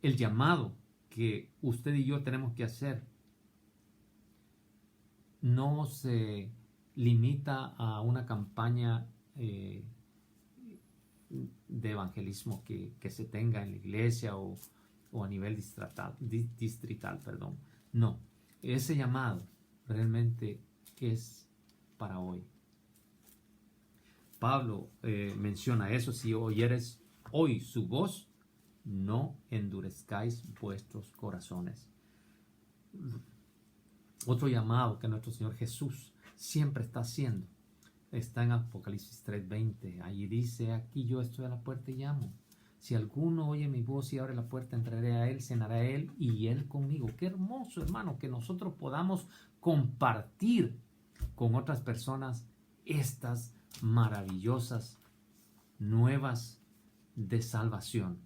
el llamado que usted y yo tenemos que hacer no se limita a una campaña de evangelismo que se tenga en la iglesia o a nivel distrital, perdón. No, ese llamado realmente es para hoy. Pablo menciona eso: si oyeres hoy su voz, no endurezcáis vuestros corazones. Otro llamado que nuestro Señor Jesús siempre está haciendo está en Apocalipsis 3:20. Allí dice: aquí yo estoy a la puerta y llamo. Si alguno oye mi voz y abre la puerta, entraré a él, cenará él y él conmigo. Qué hermoso, hermano, que nosotros podamos compartir con otras personas estas maravillosas nuevas de salvación.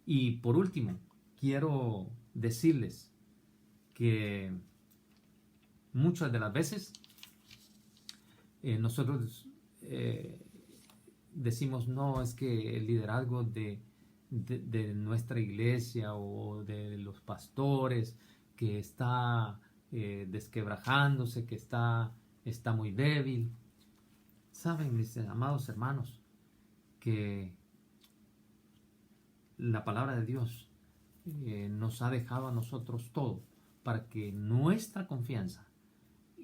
Y por último, quiero decirles que muchas de las veces nosotros decimos: no, es que el liderazgo de nuestra iglesia o de los pastores que está desquebrajándose, que está muy débil. Saben, mis amados hermanos, que la palabra de Dios nos ha dejado a nosotros todo para que nuestra confianza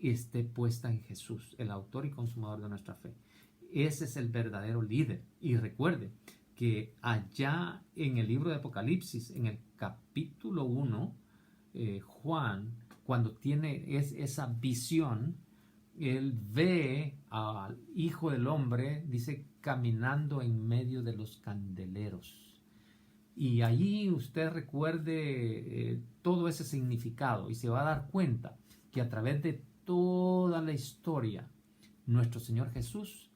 esté puesta en Jesús, el autor y consumador de nuestra fe. Ese es el verdadero líder. Y recuerde que allá en el libro de Apocalipsis, en el capítulo 1, Juan, cuando tiene esa visión, él ve al Hijo del Hombre, dice, caminando en medio de los candeleros. Y allí usted recuerde todo ese significado y se va a dar cuenta que a través de toda la historia, nuestro Señor Jesús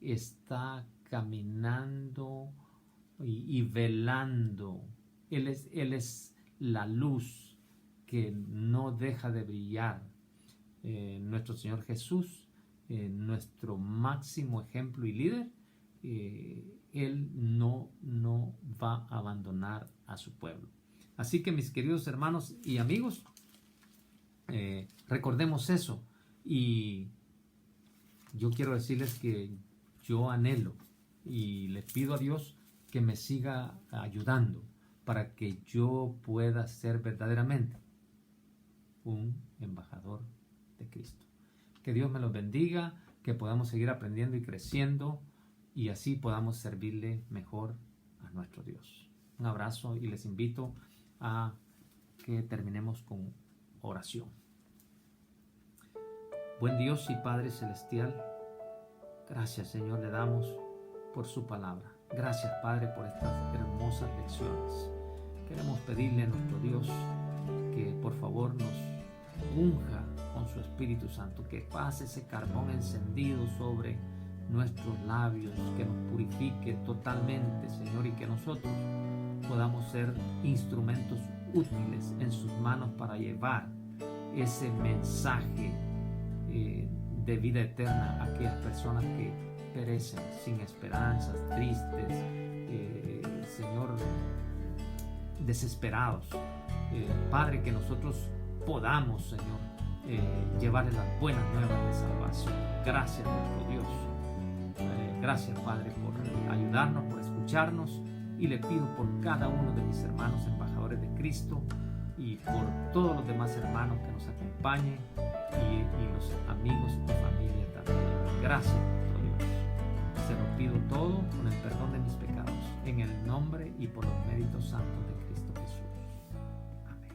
está caminando y velando. Él es la luz que no deja de brillar. Nuestro Señor Jesús, nuestro máximo ejemplo y líder, Él no va a abandonar a su pueblo. Así que, mis queridos hermanos y amigos, recordemos eso. Y yo quiero decirles que yo anhelo y le pido a Dios que me siga ayudando para que yo pueda ser verdaderamente un embajador de Cristo. Que Dios me los bendiga, que podamos seguir aprendiendo y creciendo y así podamos servirle mejor a nuestro Dios. Un abrazo y les invito a que terminemos con oración. Buen Dios y Padre Celestial, gracias, Señor, le damos por su palabra. Gracias, Padre, por estas hermosas lecciones. Queremos pedirle a nuestro Dios que por favor nos unja con su Espíritu Santo, que pase ese carbón encendido sobre nuestros labios, que nos purifique totalmente, Señor, y que nosotros podamos ser instrumentos útiles en sus manos para llevar ese mensaje de vida eterna a aquellas personas que perecen sin esperanzas, tristes, Señor, desesperados. Padre, que nosotros podamos, Señor, llevarles las buenas nuevas de salvación. Gracias, nuestro Dios. Gracias, Padre, por ayudarnos, por escucharnos, y le pido por cada uno de mis hermanos embajadores de Cristo y por todos los demás hermanos que nos acompañen y los amigos y familia también. Gracias, nuestro Dios. Se lo pido todo con el perdón de mis pecados, en el nombre y por los méritos santos de Cristo Jesús. Amén.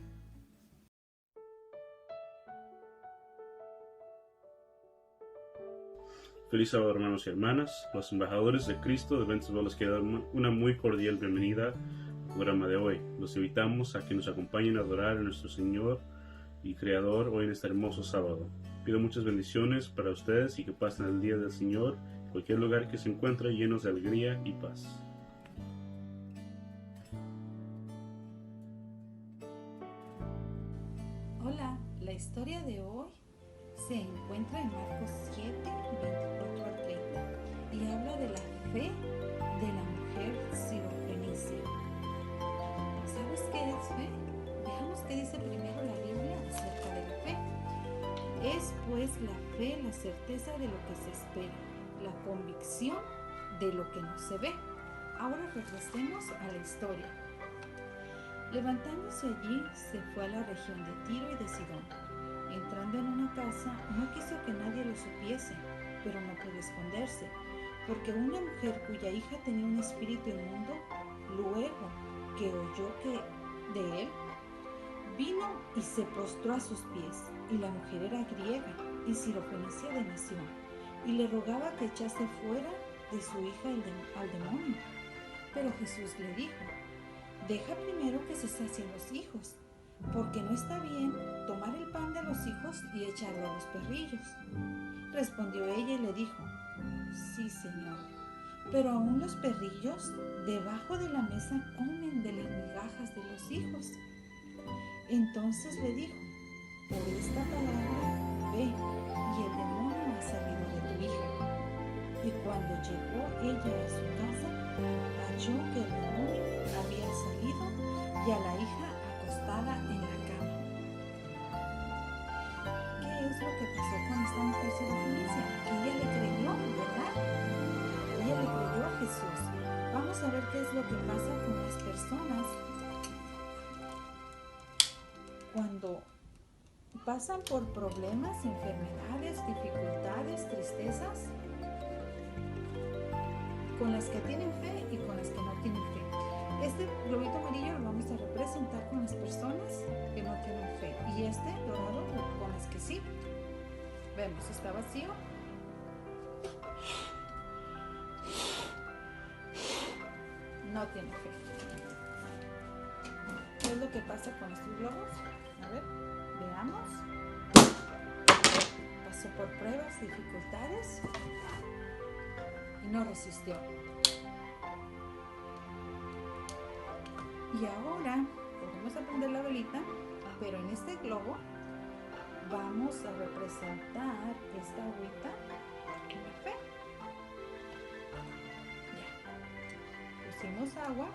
Feliz sábado, hermanos y hermanas. Los embajadores de Cristo de Ventas les quiero dar una muy cordial bienvenida al programa de hoy. Los invitamos a que nos acompañen a adorar a nuestro Señor y Creador hoy en este hermoso sábado. Pido muchas bendiciones para ustedes y que pasen el día del Señor en cualquier lugar que se encuentre llenos de alegría y paz. Hola, la historia de hoy se encuentra en Marcos 7, 24 al 30 y habla de la fe de la mujer sirofenicia. ¿Sabes qué es fe? Veamos qué dice primero la Biblia acerca de la fe. Es pues la fe la certeza de lo que se espera, la convicción de lo que no se ve. Ahora regresemos a la historia. Levantándose allí, se fue a la región de Tiro y de Sidón. Entrando en una casa, no quiso que nadie lo supiese, pero no pudo esconderse, porque una mujer cuya hija tenía un espíritu inmundo, luego que oyó que de él, vino y se postró a sus pies, y la mujer era griega y sirofenicia de nación, y le rogaba que echase fuera de su hija al demonio. Pero Jesús le dijo: deja primero que se sacien los hijos, porque no está bien tomar el pan de los hijos y echarlo a los perrillos. Respondió ella y le dijo: sí, Señor, pero aún los perrillos debajo de la mesa comen de las migajas de los hijos. Entonces le dijo: por esta palabra ve, y el demonio ha salido de tu hija. Y cuando llegó ella a su casa, halló que el demonio había salido y a la hija acostada en la cama. ¿Qué es lo que pasó con esta mujer sirofenicia? Que ella le creyó, ¿verdad? Ella le creyó a Jesús. Vamos a ver qué es lo que pasa con las personas cuando pasan por problemas, enfermedades, dificultades, tristezas, con las que tienen fe y con las que no tienen fe. Este globito amarillo lo vamos a representar con las personas que no tienen fe y este dorado con las que sí. Vemos, está vacío. No tiene fe. ¿Qué es lo que pasa con estos globos? A ver, veamos. Pasó por pruebas, dificultades y no resistió. Y ahora podemos prender la velita, pero en este globo vamos a representar esta agüita en la fe. Ya. Pusimos agua.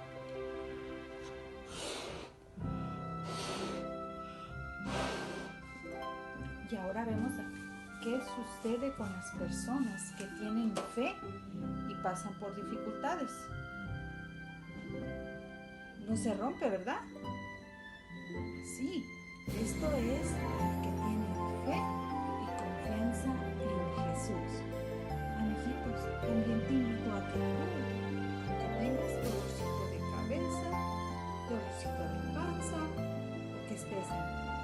Y ahora vemos qué sucede con las personas que tienen fe y pasan por dificultades. No se rompe, ¿verdad? Sí, esto es que tienen fe y confianza en Jesús. Amiguitos, también te invito a que tú, aunque tengas dolorcito de cabeza, dolorcito de panza, o que estés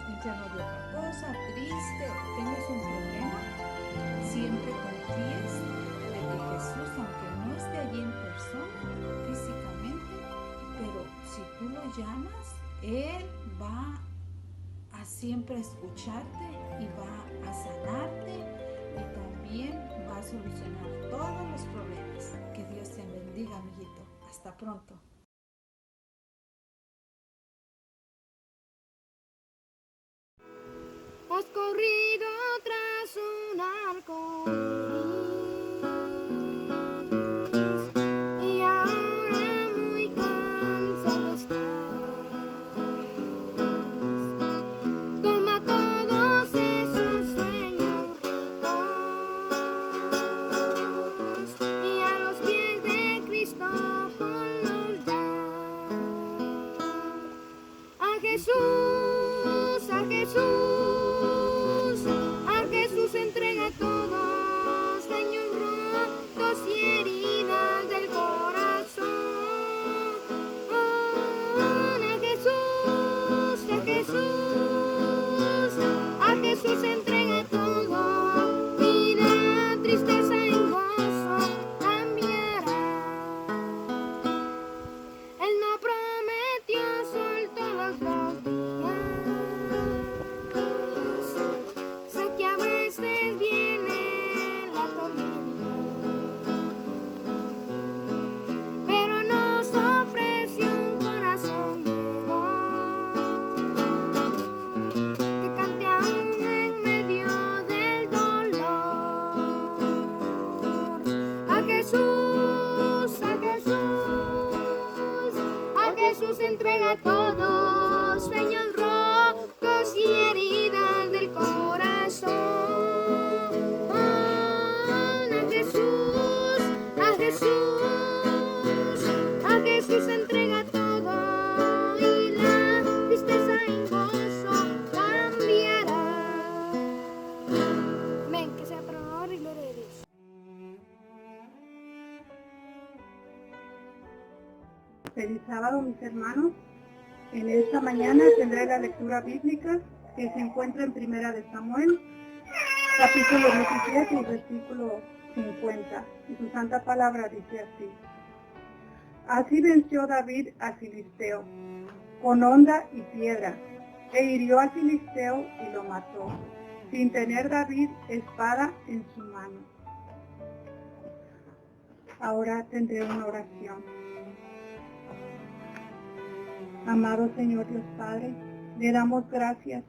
enfermo de otra cosa, triste, o tengas un problema, siempre confíes de que Jesús, aunque no esté allí en persona, físicamente, pero si tú lo llamas, Él va a siempre escucharte y va a sanarte y también va a solucionar todos los problemas. Que Dios te bendiga, amiguito. Hasta pronto. Has corrido tras un arco y ahora muy cansado estás. Toma todos esos sueños ricos y a los pies de Cristo ponlos ya. A Jesús, a Jesús, a Jesús entrega todo, sueños rotos y heridas del corazón. A Jesús, a Jesús, a Jesús entrega todo y la tristeza en gozo cambiará. Él no prometió sol todos los días. Sé que a veces viene la tormenta, pero nos ofrece un corazón nuevo que cante aún en medio del dolor. A Jesús, a Jesús, a Jesús entrega todo, sueños rotos y heridas del corazón. A Jesús, a Jesús, a Jesús entrega todo y la tristeza en gozo cambiará. Amén, que sea para la honra y gloria de Dios. Feliz sábado, mis hermanos. En esta mañana tendré la lectura bíblica que se encuentra en Primera de Samuel, capítulo 17 y versículo 50. Y su santa palabra dice así: Así venció David al filisteo, con honda y piedra, e hirió al filisteo y lo mató, sin tener David espada en su mano. Ahora tendré una oración. Amado Señor Dios Padre, le damos gracias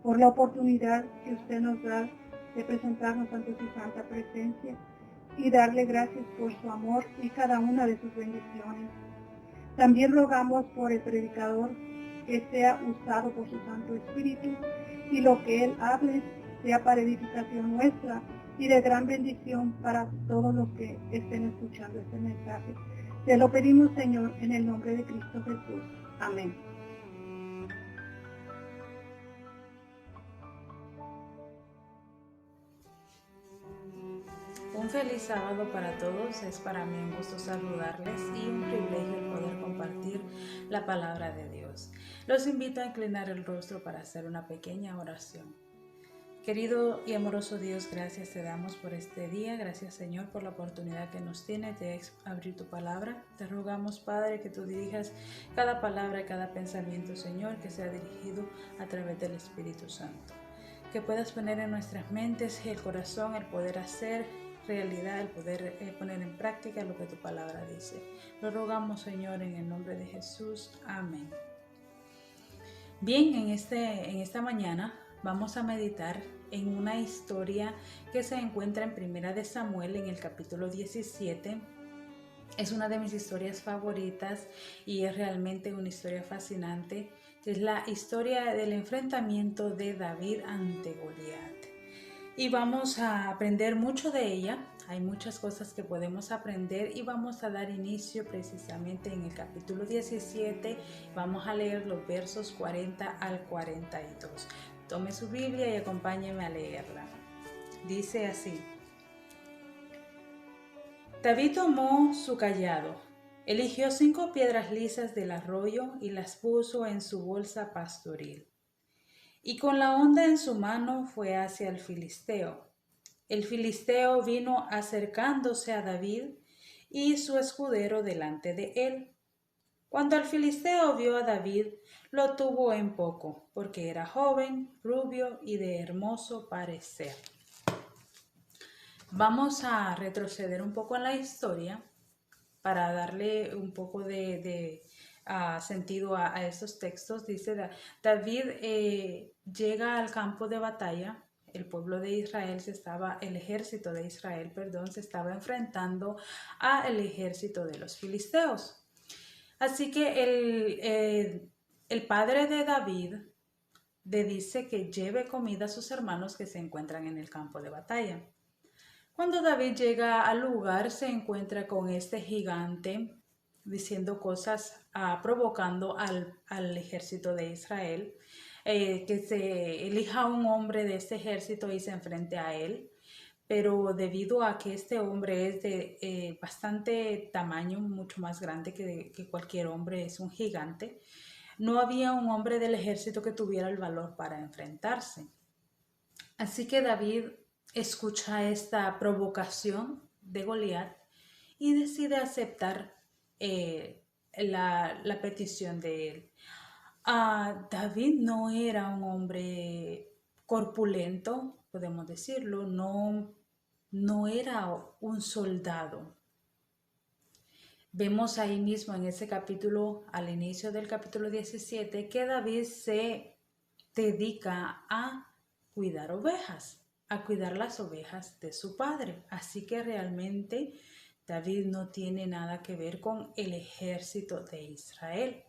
por la oportunidad que usted nos da de presentarnos ante su santa presencia y darle gracias por su amor y cada una de sus bendiciones. También rogamos por el predicador que sea usado por su Santo Espíritu y lo que él hable sea para edificación nuestra y de gran bendición para todos los que estén escuchando este mensaje. Te lo pedimos, Señor, en el nombre de Cristo Jesús. Amén. Un feliz sábado para todos. Es para mí un gusto saludarles y un privilegio el poder compartir la palabra de Dios. Los invito a inclinar el rostro para hacer una pequeña oración. Querido y amoroso Dios, gracias te damos por este día. Gracias, Señor, por la oportunidad que nos tienes de abrir tu palabra. Te rogamos, Padre, que tú dirijas cada palabra y cada pensamiento, Señor, que sea dirigido a través del Espíritu Santo. Que puedas poner en nuestras mentes y el corazón el poder hacer realidad, el poder poner en práctica lo que tu palabra dice. Lo rogamos, Señor, en el nombre de Jesús. Amén. Bien, en esta mañana vamos a meditar en una historia que se encuentra en Primera de Samuel en el capítulo 17. Es una de mis historias favoritas y es realmente una historia fascinante. Es la historia del enfrentamiento de David ante Goliat. Y vamos a aprender mucho de ella. Hay muchas cosas que podemos aprender y vamos a dar inicio precisamente en el capítulo 17. Vamos a leer los versos 40 al 42. Tome su Biblia y acompáñeme a leerla. Dice así: David tomó su cayado, eligió 5 piedras lisas del arroyo y las puso en su bolsa pastoril. Y con la honda en su mano fue hacia el filisteo. El filisteo vino acercándose a David y su escudero delante de él. Cuando el filisteo vio a David, lo tuvo en poco, porque era joven, rubio y de hermoso parecer. Vamos a retroceder un poco en la historia para darle un poco de sentido a estos textos. Dice, David llega al campo de batalla. El pueblo de Israel el ejército de Israel, se estaba enfrentando al ejército de los filisteos. Así que el padre de David le dice que lleve comida a sus hermanos que se encuentran en el campo de batalla. Cuando David llega al lugar, se encuentra con este gigante diciendo cosas, provocando al ejército de Israel, que se elija un hombre de este ejército y se enfrente a él. Pero debido a que este hombre es de bastante tamaño, mucho más grande que cualquier hombre, es un gigante, no había un hombre del ejército que tuviera el valor para enfrentarse. Así que David escucha esta provocación de Goliat y decide aceptar la petición de él. David no era un hombre corpulento, podemos decirlo, no era un soldado. Vemos ahí mismo en ese capítulo, al inicio del capítulo 17, que David se dedica a cuidar ovejas, a cuidar las ovejas de su padre. Así que realmente David no tiene nada que ver con el ejército de Israel.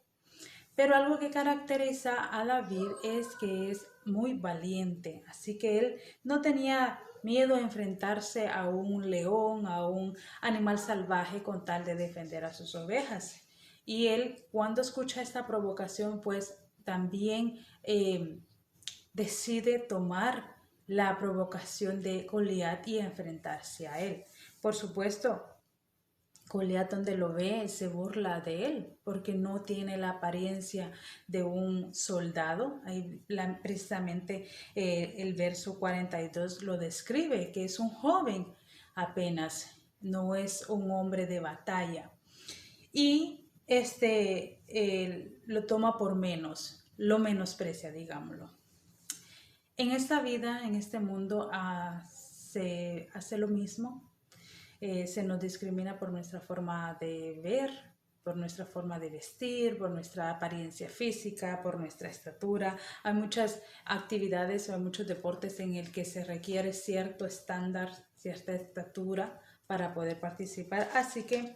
Pero algo que caracteriza a David es que es muy valiente. Así que él no tenía miedo a enfrentarse a un león, a un animal salvaje con tal de defender a sus ovejas. Y él, cuando escucha esta provocación, pues también decide tomar la provocación de Goliat y enfrentarse a él. Por supuesto, Goliat, donde lo ve, se burla de él porque no tiene la apariencia de un soldado. Ahí precisamente el verso 42 lo describe, que es un joven apenas, no es un hombre de batalla. Y lo toma por menos, lo menosprecia, digámoslo. En esta vida, en este mundo, se hace lo mismo. Se nos discrimina por nuestra forma de ver, por nuestra forma de vestir, por nuestra apariencia física, por nuestra estatura. Hay muchas actividades o hay muchos deportes en el que se requiere cierto estándar, cierta estatura para poder participar. Así que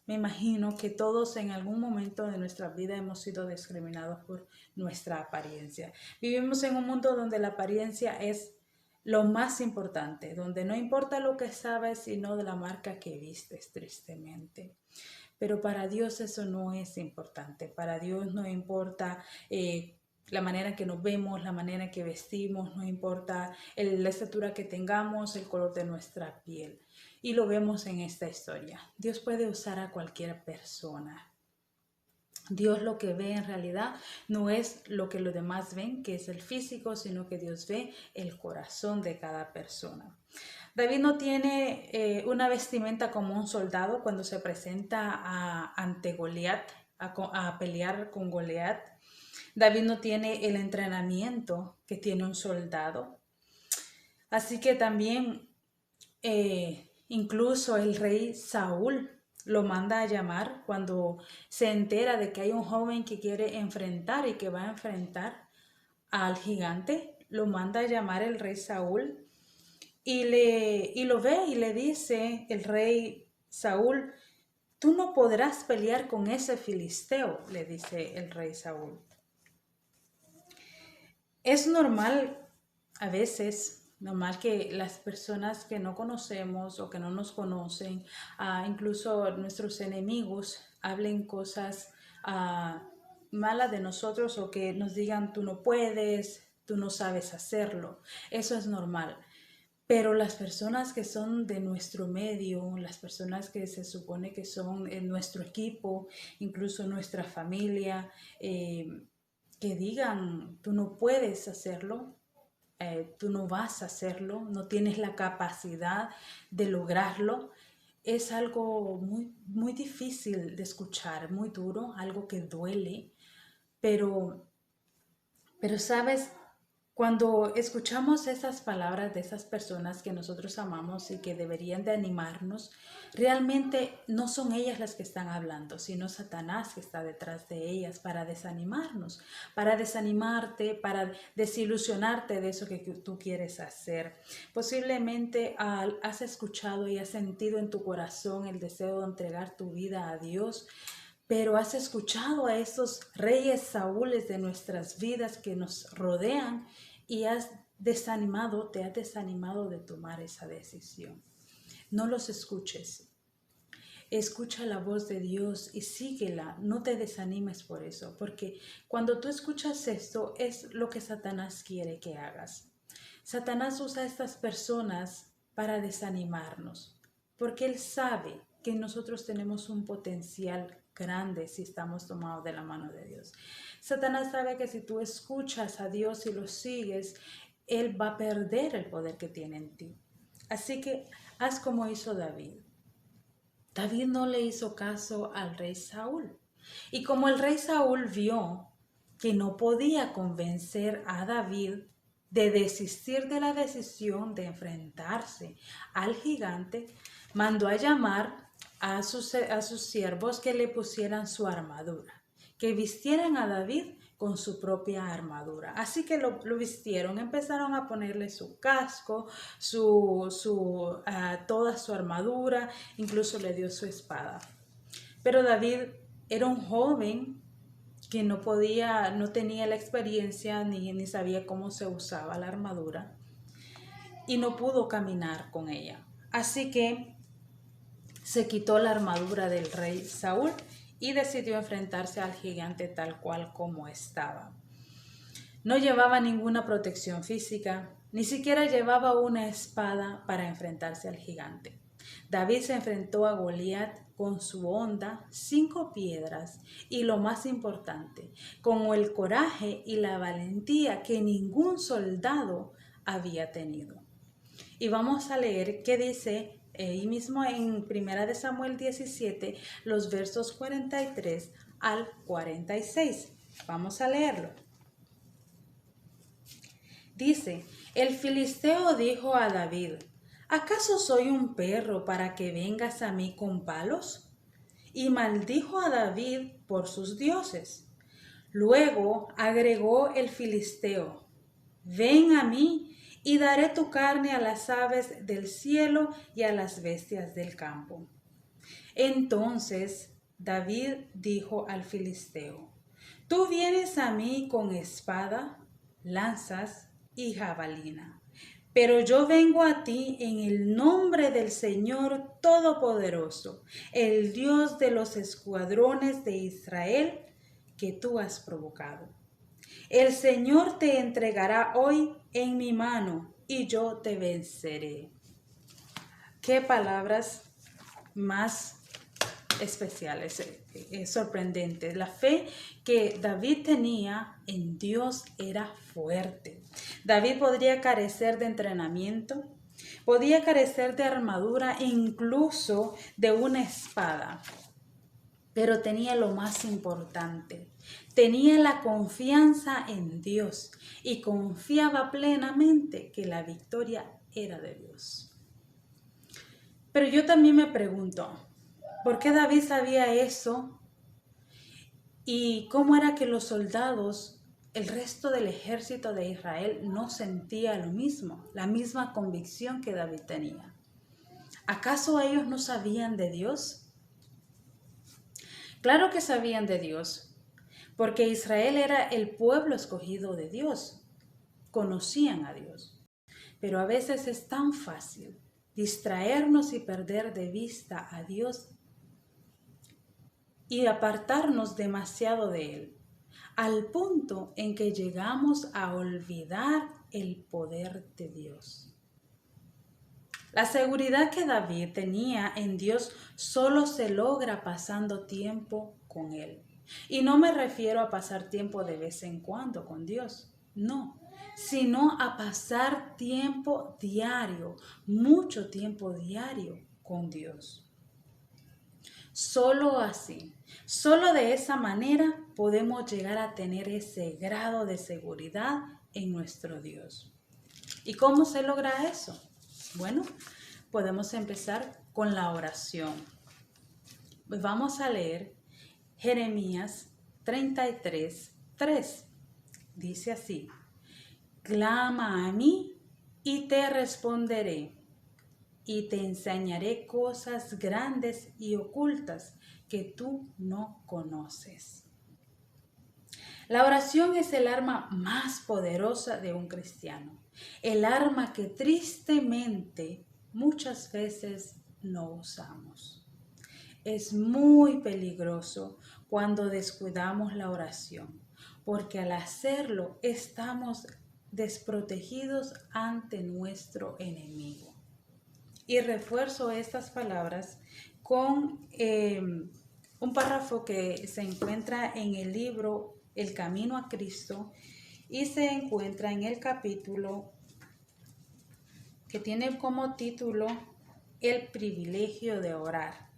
me imagino que todos en algún momento de nuestra vida hemos sido discriminados por nuestra apariencia. Vivimos en un mundo donde la apariencia es lo más importante, donde no importa lo que sabes, sino de la marca que vistes, tristemente. Pero para Dios eso no es importante. Para Dios no importa la manera en que nos vemos, la manera en que vestimos, no importa la estatura que tengamos, el color de nuestra piel. Y lo vemos en esta historia. Dios puede usar a cualquier persona. Dios lo que ve en realidad no es lo que los demás ven, que es el físico, sino que Dios ve el corazón de cada persona. David no tiene una vestimenta como un soldado cuando se presenta ante Goliat, a pelear con Goliat. David no tiene el entrenamiento que tiene un soldado. Así que también incluso el rey Saúl lo manda a llamar cuando se entera de que hay un joven que quiere enfrentar y que va a enfrentar al gigante. Lo manda a llamar el rey Saúl y lo ve y le dice el rey Saúl: tú no podrás pelear con ese filisteo, le dice el rey Saúl. Es normal a veces, normal que las personas que no conocemos o que no nos conocen, incluso nuestros enemigos, hablen cosas malas de nosotros o que nos digan tú no puedes, tú no sabes hacerlo. Eso es normal. Pero las personas que son de nuestro medio, las personas que se supone que son en nuestro equipo, incluso nuestra familia, que digan tú no puedes hacerlo, tú no vas a hacerlo, no tienes la capacidad de lograrlo, es algo muy, muy difícil de escuchar, muy duro, algo que duele, pero sabes, cuando escuchamos esas palabras de esas personas que nosotros amamos y que deberían de animarnos, realmente no son ellas las que están hablando, sino Satanás que está detrás de ellas para desanimarnos, para desanimarte, para desilusionarte de eso que tú quieres hacer. Posiblemente has escuchado y has sentido en tu corazón el deseo de entregar tu vida a Dios, pero has escuchado a esos reyes Saúles de nuestras vidas que nos rodean y te has desanimado de tomar esa decisión. No los escuches. Escucha la voz de Dios y síguela. No te desanimes por eso, porque cuando tú escuchas esto es lo que Satanás quiere que hagas. Satanás usa a estas personas para desanimarnos, porque él sabe que nosotros tenemos un potencial grande si estamos tomados de la mano de Dios. Satanás sabe que si tú escuchas a Dios y lo sigues, él va a perder el poder que tiene en ti. Así que haz como hizo David. David no le hizo caso al rey Saúl. Y como el rey Saúl vio que no podía convencer a David de desistir de la decisión de enfrentarse al gigante, mandó a llamar a sus siervos que le pusieran su armadura, que vistieran a David con su propia armadura. Así que lo vistieron, empezaron a ponerle su casco, toda su armadura, incluso le dio su espada. Pero David era un joven que no tenía la experiencia ni sabía cómo se usaba la armadura y no pudo caminar con ella. Así que se quitó la armadura del rey Saúl y decidió enfrentarse al gigante tal cual como estaba. No llevaba ninguna protección física, ni siquiera llevaba una espada para enfrentarse al gigante. David se enfrentó a Goliat con su honda, 5 piedras y lo más importante, con el coraje y la valentía que ningún soldado había tenido. Y vamos a leer qué dice ahí mismo en 1 Samuel 17, los versos 43 al 46. Vamos a leerlo. Dice: el filisteo dijo a David: ¿acaso soy un perro para que vengas a mí con palos? Y maldijo a David por sus dioses. Luego agregó el filisteo: ven a mí y daré tu carne a las aves del cielo y a las bestias del campo. Entonces David dijo al filisteo: tú vienes a mí con espada, lanzas y jabalina, pero yo vengo a ti en el nombre del Señor Todopoderoso, el Dios de los escuadrones de Israel que tú has provocado. El Señor te entregará hoy en mi mano y yo te venceré. Qué palabras más especiales, sorprendentes. La fe que David tenía en Dios era fuerte. David podría carecer de entrenamiento, podía carecer de armadura e incluso de una espada, pero tenía lo más importante. Tenía la confianza en Dios y confiaba plenamente que la victoria era de Dios. Pero yo también me pregunto, ¿por qué David sabía eso? ¿Y cómo era que los soldados, el resto del ejército de Israel, no sentía lo mismo, la misma convicción que David tenía? ¿Acaso ellos no sabían de Dios? Claro que sabían de Dios, porque Israel era el pueblo escogido de Dios. Conocían a Dios. Pero a veces es tan fácil distraernos y perder de vista a Dios y apartarnos demasiado de Él, al punto en que llegamos a olvidar el poder de Dios. La seguridad que David tenía en Dios solo se logra pasando tiempo con Él. Y no me refiero a pasar tiempo de vez en cuando con Dios, no, sino a pasar tiempo diario, mucho tiempo diario con Dios. Solo así, solo de esa manera podemos llegar a tener ese grado de seguridad en nuestro Dios. ¿Y cómo se logra eso? Bueno, podemos empezar con la oración. Pues vamos a leer Jeremías 33:3. Dice así: clama a mí y te responderé, y te enseñaré cosas grandes y ocultas que tú no conoces. La oración es el arma más poderosa de un cristiano, el arma que tristemente muchas veces no usamos. Es muy peligroso cuando descuidamos la oración, porque al hacerlo estamos desprotegidos ante nuestro enemigo. Y refuerzo estas palabras con un párrafo que se encuentra en el libro El Camino a Cristo y se encuentra en el capítulo que tiene como título El privilegio de orar.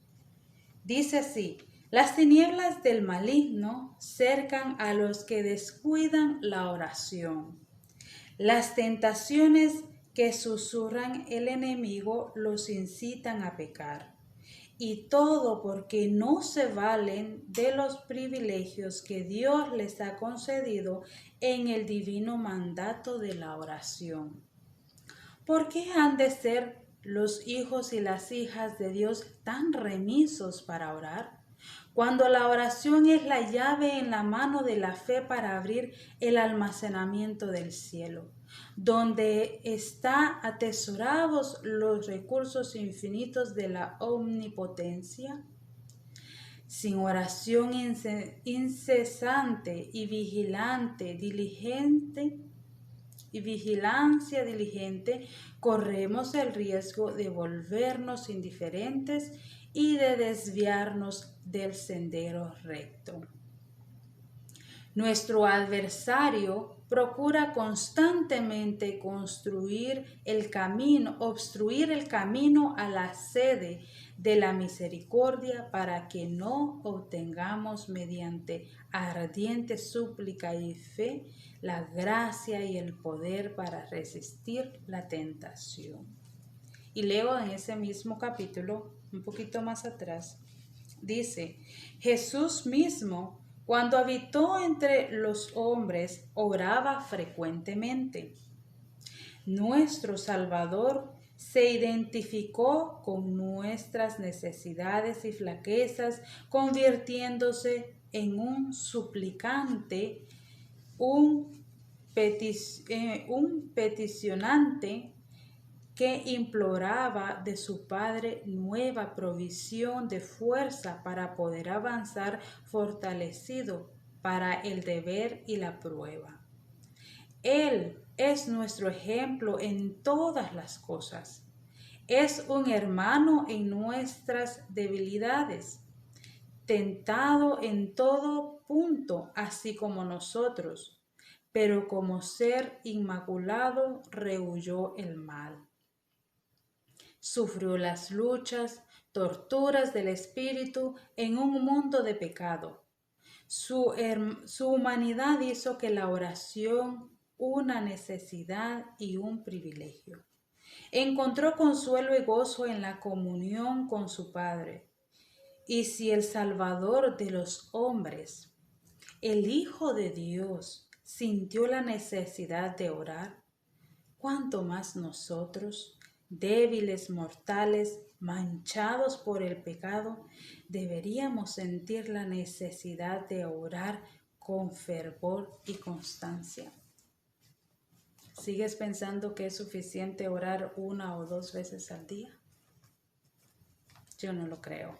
Dice así: las tinieblas del maligno cercan a los que descuidan la oración. Las tentaciones que susurran el enemigo los incitan a pecar. Y todo porque no se valen de los privilegios que Dios les ha concedido en el divino mandato de la oración. ¿Por qué han de ser los hijos y las hijas de Dios tan remisos para orar? Cuando la oración es la llave en la mano de la fe para abrir el almacenamiento del cielo, donde están atesorados los recursos infinitos de la omnipotencia. Sin oración incesante y vigilancia diligente, corremos el riesgo de volvernos indiferentes y de desviarnos del sendero recto. Nuestro adversario procura constantemente obstruir el camino a la sede de la misericordia para que no obtengamos mediante ardiente súplica y fe la gracia y el poder para resistir la tentación. Y leo en ese mismo capítulo, un poquito más atrás, dice: Jesús mismo, cuando habitó entre los hombres, oraba frecuentemente. Nuestro Salvador se identificó con nuestras necesidades y flaquezas, convirtiéndose en un suplicante, un peticionante que imploraba de su Padre nueva provisión de fuerza para poder avanzar fortalecido para el deber y la prueba. Él es nuestro ejemplo en todas las cosas. Es un hermano en nuestras debilidades, tentado en todo punto, así como nosotros, pero como ser inmaculado rehuyó el mal. Sufrió las luchas, torturas del espíritu en un mundo de pecado. Su humanidad hizo que la oración una necesidad y un privilegio. Encontró consuelo y gozo en la comunión con su Padre. Y si el Salvador de los hombres, el Hijo de Dios, sintió la necesidad de orar, ¿cuánto más nosotros, débiles mortales, manchados por el pecado, deberíamos sentir la necesidad de orar con fervor y constancia? ¿Sigues pensando que es suficiente orar 1 o 2 veces al día? Yo no lo creo.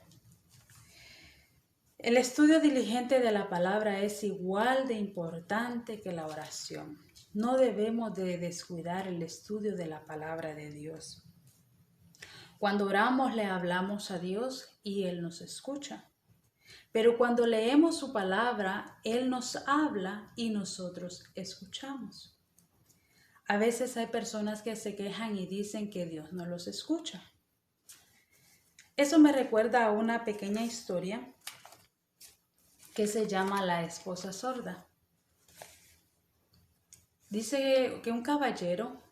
El estudio diligente de la palabra es igual de importante que la oración. No debemos de descuidar el estudio de la palabra de Dios. Cuando oramos le hablamos a Dios y Él nos escucha. Pero cuando leemos su palabra, Él nos habla y nosotros escuchamos. A veces hay personas que se quejan y dicen que Dios no los escucha. Eso me recuerda a una pequeña historia que se llama La esposa sorda. Dice que un caballero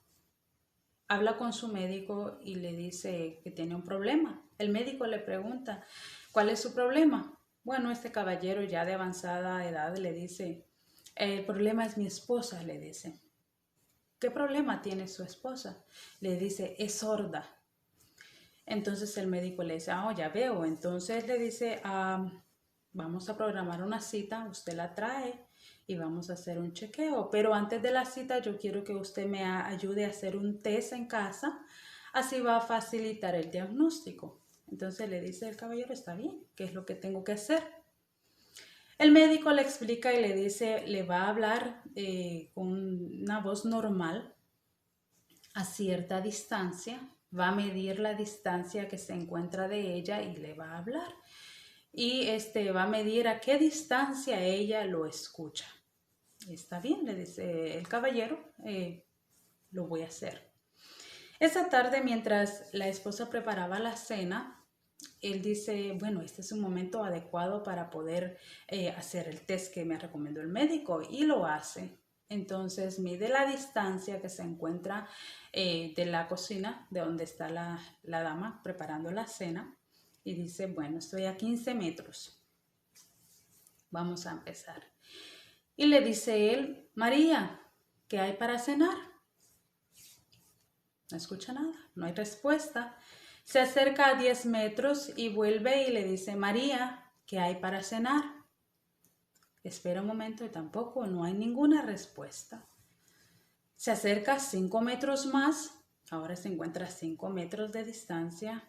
habla con su médico y le dice que tiene un problema. El médico le pregunta, ¿cuál es su problema? Bueno, este caballero ya de avanzada edad le dice, el problema es mi esposa, le dice. ¿Qué problema tiene su esposa? Le dice, es sorda. Entonces el médico le dice, ya veo. Entonces le dice, vamos a programar una cita, usted la trae y vamos a hacer un chequeo. Pero antes de la cita yo quiero que usted me ayude a hacer un test en casa, así va a facilitar el diagnóstico. Entonces le dice el caballero, está bien, ¿qué es lo que tengo que hacer? El médico le explica y le dice, le va a hablar con una voz normal a cierta distancia, va a medir la distancia que se encuentra de ella y le va a hablar. Y va a medir a qué distancia ella lo escucha. Está bien, le dice el caballero, lo voy a hacer. Esa tarde, mientras la esposa preparaba la cena, él dice, bueno, este es un momento adecuado para poder hacer el test que me recomendó el médico, y lo hace. Entonces mide la distancia que se encuentra de la cocina, de donde está la dama preparando la cena, y dice, bueno, estoy a 15 metros. Vamos a empezar. Y le dice él, María, ¿qué hay para cenar? No escucha nada, no hay respuesta. Se acerca a 10 metros y vuelve y le dice, María, ¿qué hay para cenar? Espera un momento y tampoco, no hay ninguna respuesta. Se acerca 5 metros más, ahora se encuentra a 5 metros de distancia.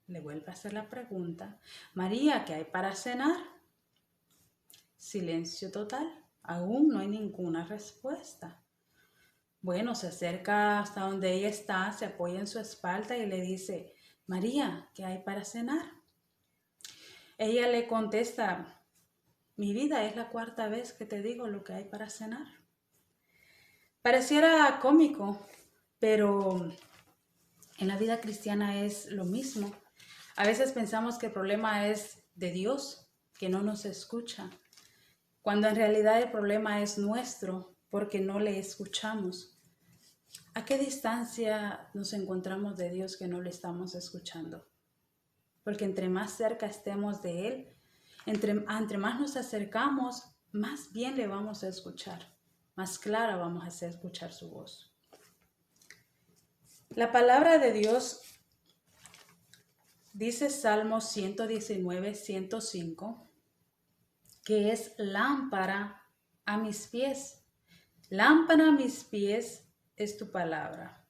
Le vuelve a hacer la pregunta, María, ¿qué hay para cenar? Silencio total, aún no hay ninguna respuesta. Bueno, se acerca hasta donde ella está, se apoya en su espalda y le dice, María, ¿qué hay para cenar? Ella le contesta, mi vida, es la 4ª vez que te digo lo que hay para cenar. Pareciera cómico, pero en la vida cristiana es lo mismo. A veces pensamos que el problema es de Dios, que no nos escucha, cuando en realidad el problema es nuestro, porque no le escuchamos. ¿A qué distancia nos encontramos de Dios que no le estamos escuchando? Porque entre más cerca estemos de Él, entre más nos acercamos, más bien le vamos a escuchar, más clara vamos a hacer escuchar su voz. La palabra de Dios dice Salmos 119, 105, que es lámpara a mis pies. Lámpara a mis pies es tu palabra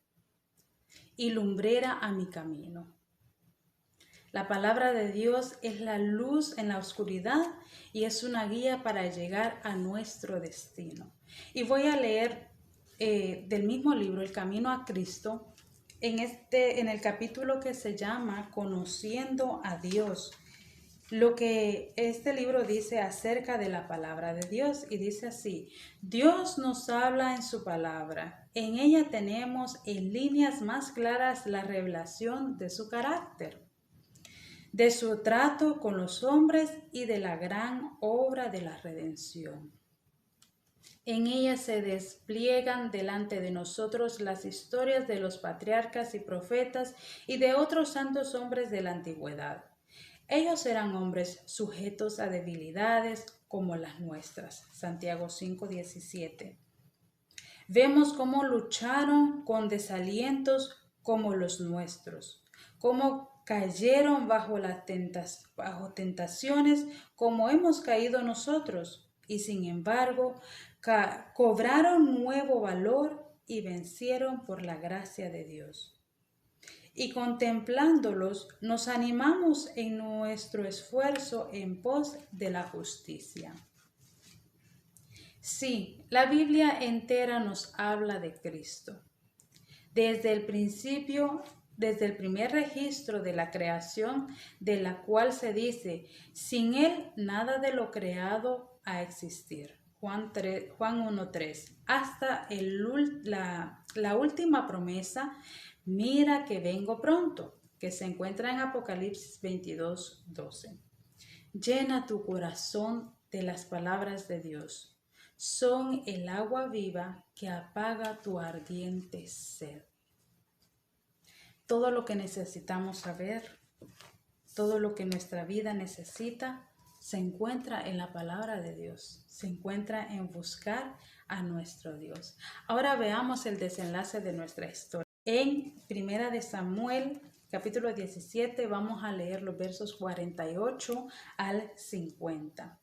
y lumbrera a mi camino. La palabra de Dios es la luz en la oscuridad y es una guía para llegar a nuestro destino. Y voy a leer del mismo libro, El Camino a Cristo, en el capítulo que se llama Conociendo a Dios. Lo que este libro dice acerca de la palabra de Dios, y dice así: Dios nos habla en su palabra. En ella tenemos en líneas más claras la revelación de su carácter, de su trato con los hombres y de la gran obra de la redención. En ella se despliegan delante de nosotros las historias de los patriarcas y profetas y de otros santos hombres de la antigüedad. Ellos eran hombres sujetos a debilidades como las nuestras. Santiago 5:17. Vemos cómo lucharon con desalientos como los nuestros, cómo cayeron bajo tentaciones como hemos caído nosotros, y sin embargo cobraron nuevo valor y vencieron por la gracia de Dios. Y contemplándolos, nos animamos en nuestro esfuerzo en pos de la justicia. Sí, la Biblia entera nos habla de Cristo. Desde el principio, desde el primer registro de la creación, de la cual se dice: sin Él nada de lo creado ha existir. Juan 1:3, hasta la última promesa: mira que vengo pronto, que se encuentra en Apocalipsis 22:12. Llena tu corazón de las palabras de Dios. Son el agua viva que apaga tu ardiente sed. Todo lo que necesitamos saber, todo lo que nuestra vida necesita, se encuentra en la palabra de Dios, se encuentra en buscar a nuestro Dios. Ahora veamos el desenlace de nuestra historia. En 1 de Samuel, capítulo 17, vamos a leer los versos 48 al 50.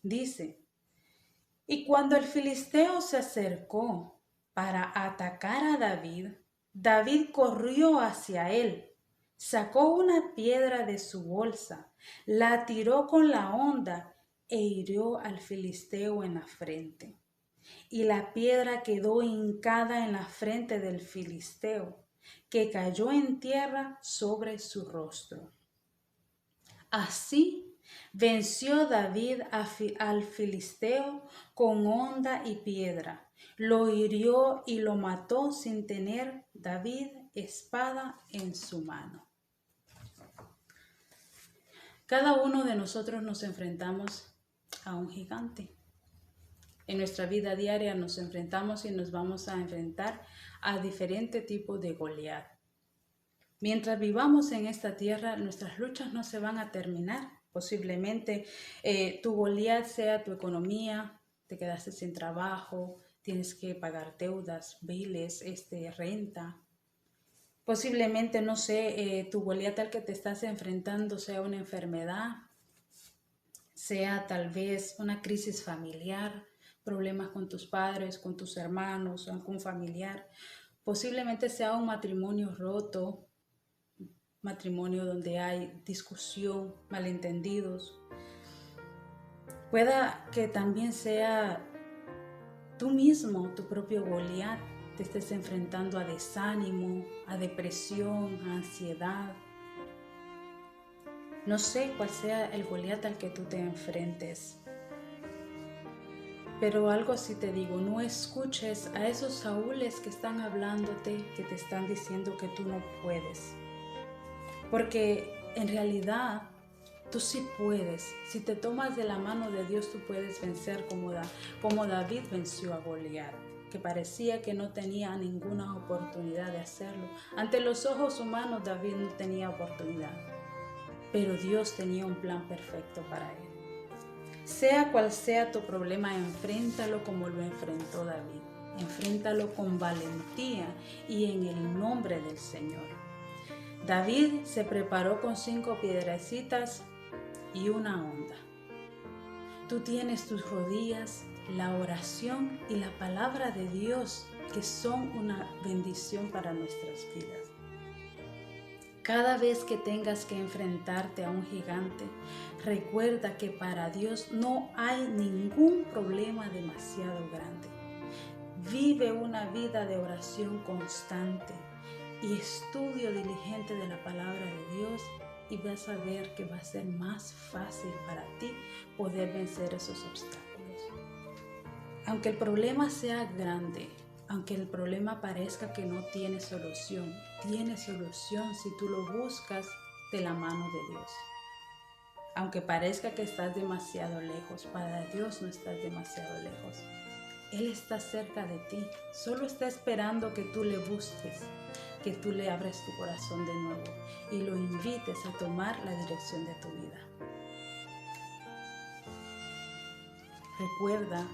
Dice: y cuando el filisteo se acercó para atacar a David, David corrió hacia él, sacó una piedra de su bolsa, la tiró con la honda e hirió al filisteo en la frente. Y la piedra quedó hincada en la frente del filisteo, que cayó en tierra sobre su rostro. Así venció David al filisteo con honda y piedra. Lo hirió y lo mató sin tener David espada en su mano. Cada uno de nosotros nos enfrentamos a un gigante. En nuestra vida diaria nos enfrentamos y nos vamos a enfrentar a diferentes tipos de Goliat. Mientras vivamos en esta tierra, nuestras luchas no se van a terminar. Posiblemente tu Goliat sea tu economía, te quedaste sin trabajo, tienes que pagar deudas, biles, renta. Posiblemente, no sé, tu Goliat al que te estás enfrentando sea una enfermedad, sea tal vez una crisis familiar, problemas con tus padres, con tus hermanos o con un familiar. Posiblemente sea un matrimonio roto, matrimonio donde hay discusión, malentendidos. Pueda que también sea tú mismo, tu propio Goliat, te estés enfrentando a desánimo, a depresión, a ansiedad. No sé cuál sea el Goliat al que tú te enfrentes. Pero algo sí te digo, no escuches a esos Saúles que están hablándote, que te están diciendo que tú no puedes. Porque en realidad tú sí puedes. Si te tomas de la mano de Dios, tú puedes vencer como David venció a Goliat, que parecía que no tenía ninguna oportunidad de hacerlo. Ante los ojos humanos, David no tenía oportunidad, pero Dios tenía un plan perfecto para él. Sea cual sea tu problema, enfréntalo como lo enfrentó David. Enfréntalo con valentía y en el nombre del Señor. David se preparó con 5 piedrecitas y una honda. Tú tienes tus rodillas, la oración y la palabra de Dios, que son una bendición para nuestras vidas. Cada vez que tengas que enfrentarte a un gigante, recuerda que para Dios no hay ningún problema demasiado grande. Vive una vida de oración constante y estudio diligente de la palabra de Dios y vas a ver que va a ser más fácil para ti poder vencer esos obstáculos. Aunque el problema sea grande, aunque el problema parezca que no tiene solución si tú lo buscas de la mano de Dios. Aunque parezca que estás demasiado lejos, para Dios no estás demasiado lejos. Él está cerca de ti, solo está esperando que tú le busques, que tú le abres tu corazón de nuevo y lo invites a tomar la dirección de tu vida. Recuerda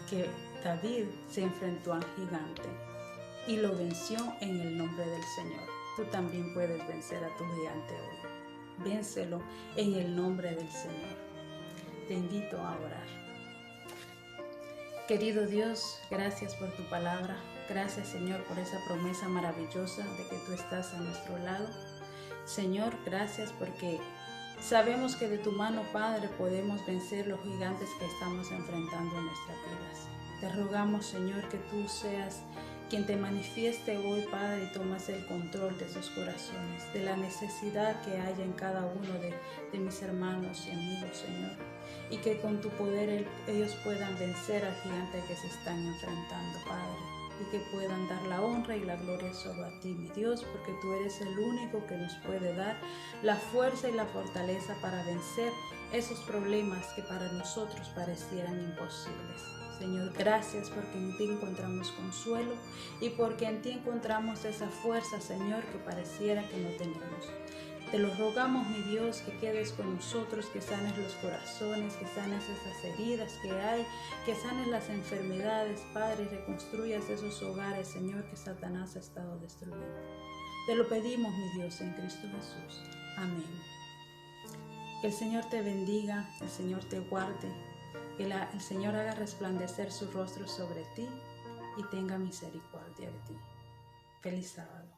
que David se enfrentó al gigante y lo venció en el nombre del Señor. Tú también puedes vencer a tu gigante hoy. Vénselo en el nombre del Señor. Te invito a orar. Querido Dios, gracias por tu palabra. Gracias, Señor, por esa promesa maravillosa de que tú estás a nuestro lado. Señor, gracias porque sabemos que de tu mano, Padre, podemos vencer los gigantes que estamos enfrentando en nuestras vidas. Te rogamos, Señor, que tú seas quien te manifieste hoy, Padre, y tomas el control de esos corazones, de la necesidad que haya en cada uno de mis hermanos y amigos, Señor, y que con tu poder ellos puedan vencer al gigante que se están enfrentando, Padre, y que puedan dar la honra y la gloria solo a ti, mi Dios, porque tú eres el único que nos puede dar la fuerza y la fortaleza para vencer esos problemas que para nosotros parecieran imposibles. Señor, gracias porque en ti encontramos consuelo y porque en ti encontramos esa fuerza, Señor, que pareciera que no tenemos. Te lo rogamos, mi Dios, que quedes con nosotros, que sanes los corazones, que sanes esas heridas que hay, que sanes las enfermedades, Padre, y reconstruyas esos hogares, Señor, que Satanás ha estado destruyendo. Te lo pedimos, mi Dios, en Cristo Jesús. Amén. Que el Señor te bendiga, el Señor te guarde, que el Señor haga resplandecer su rostro sobre ti y tenga misericordia de ti. Feliz sábado.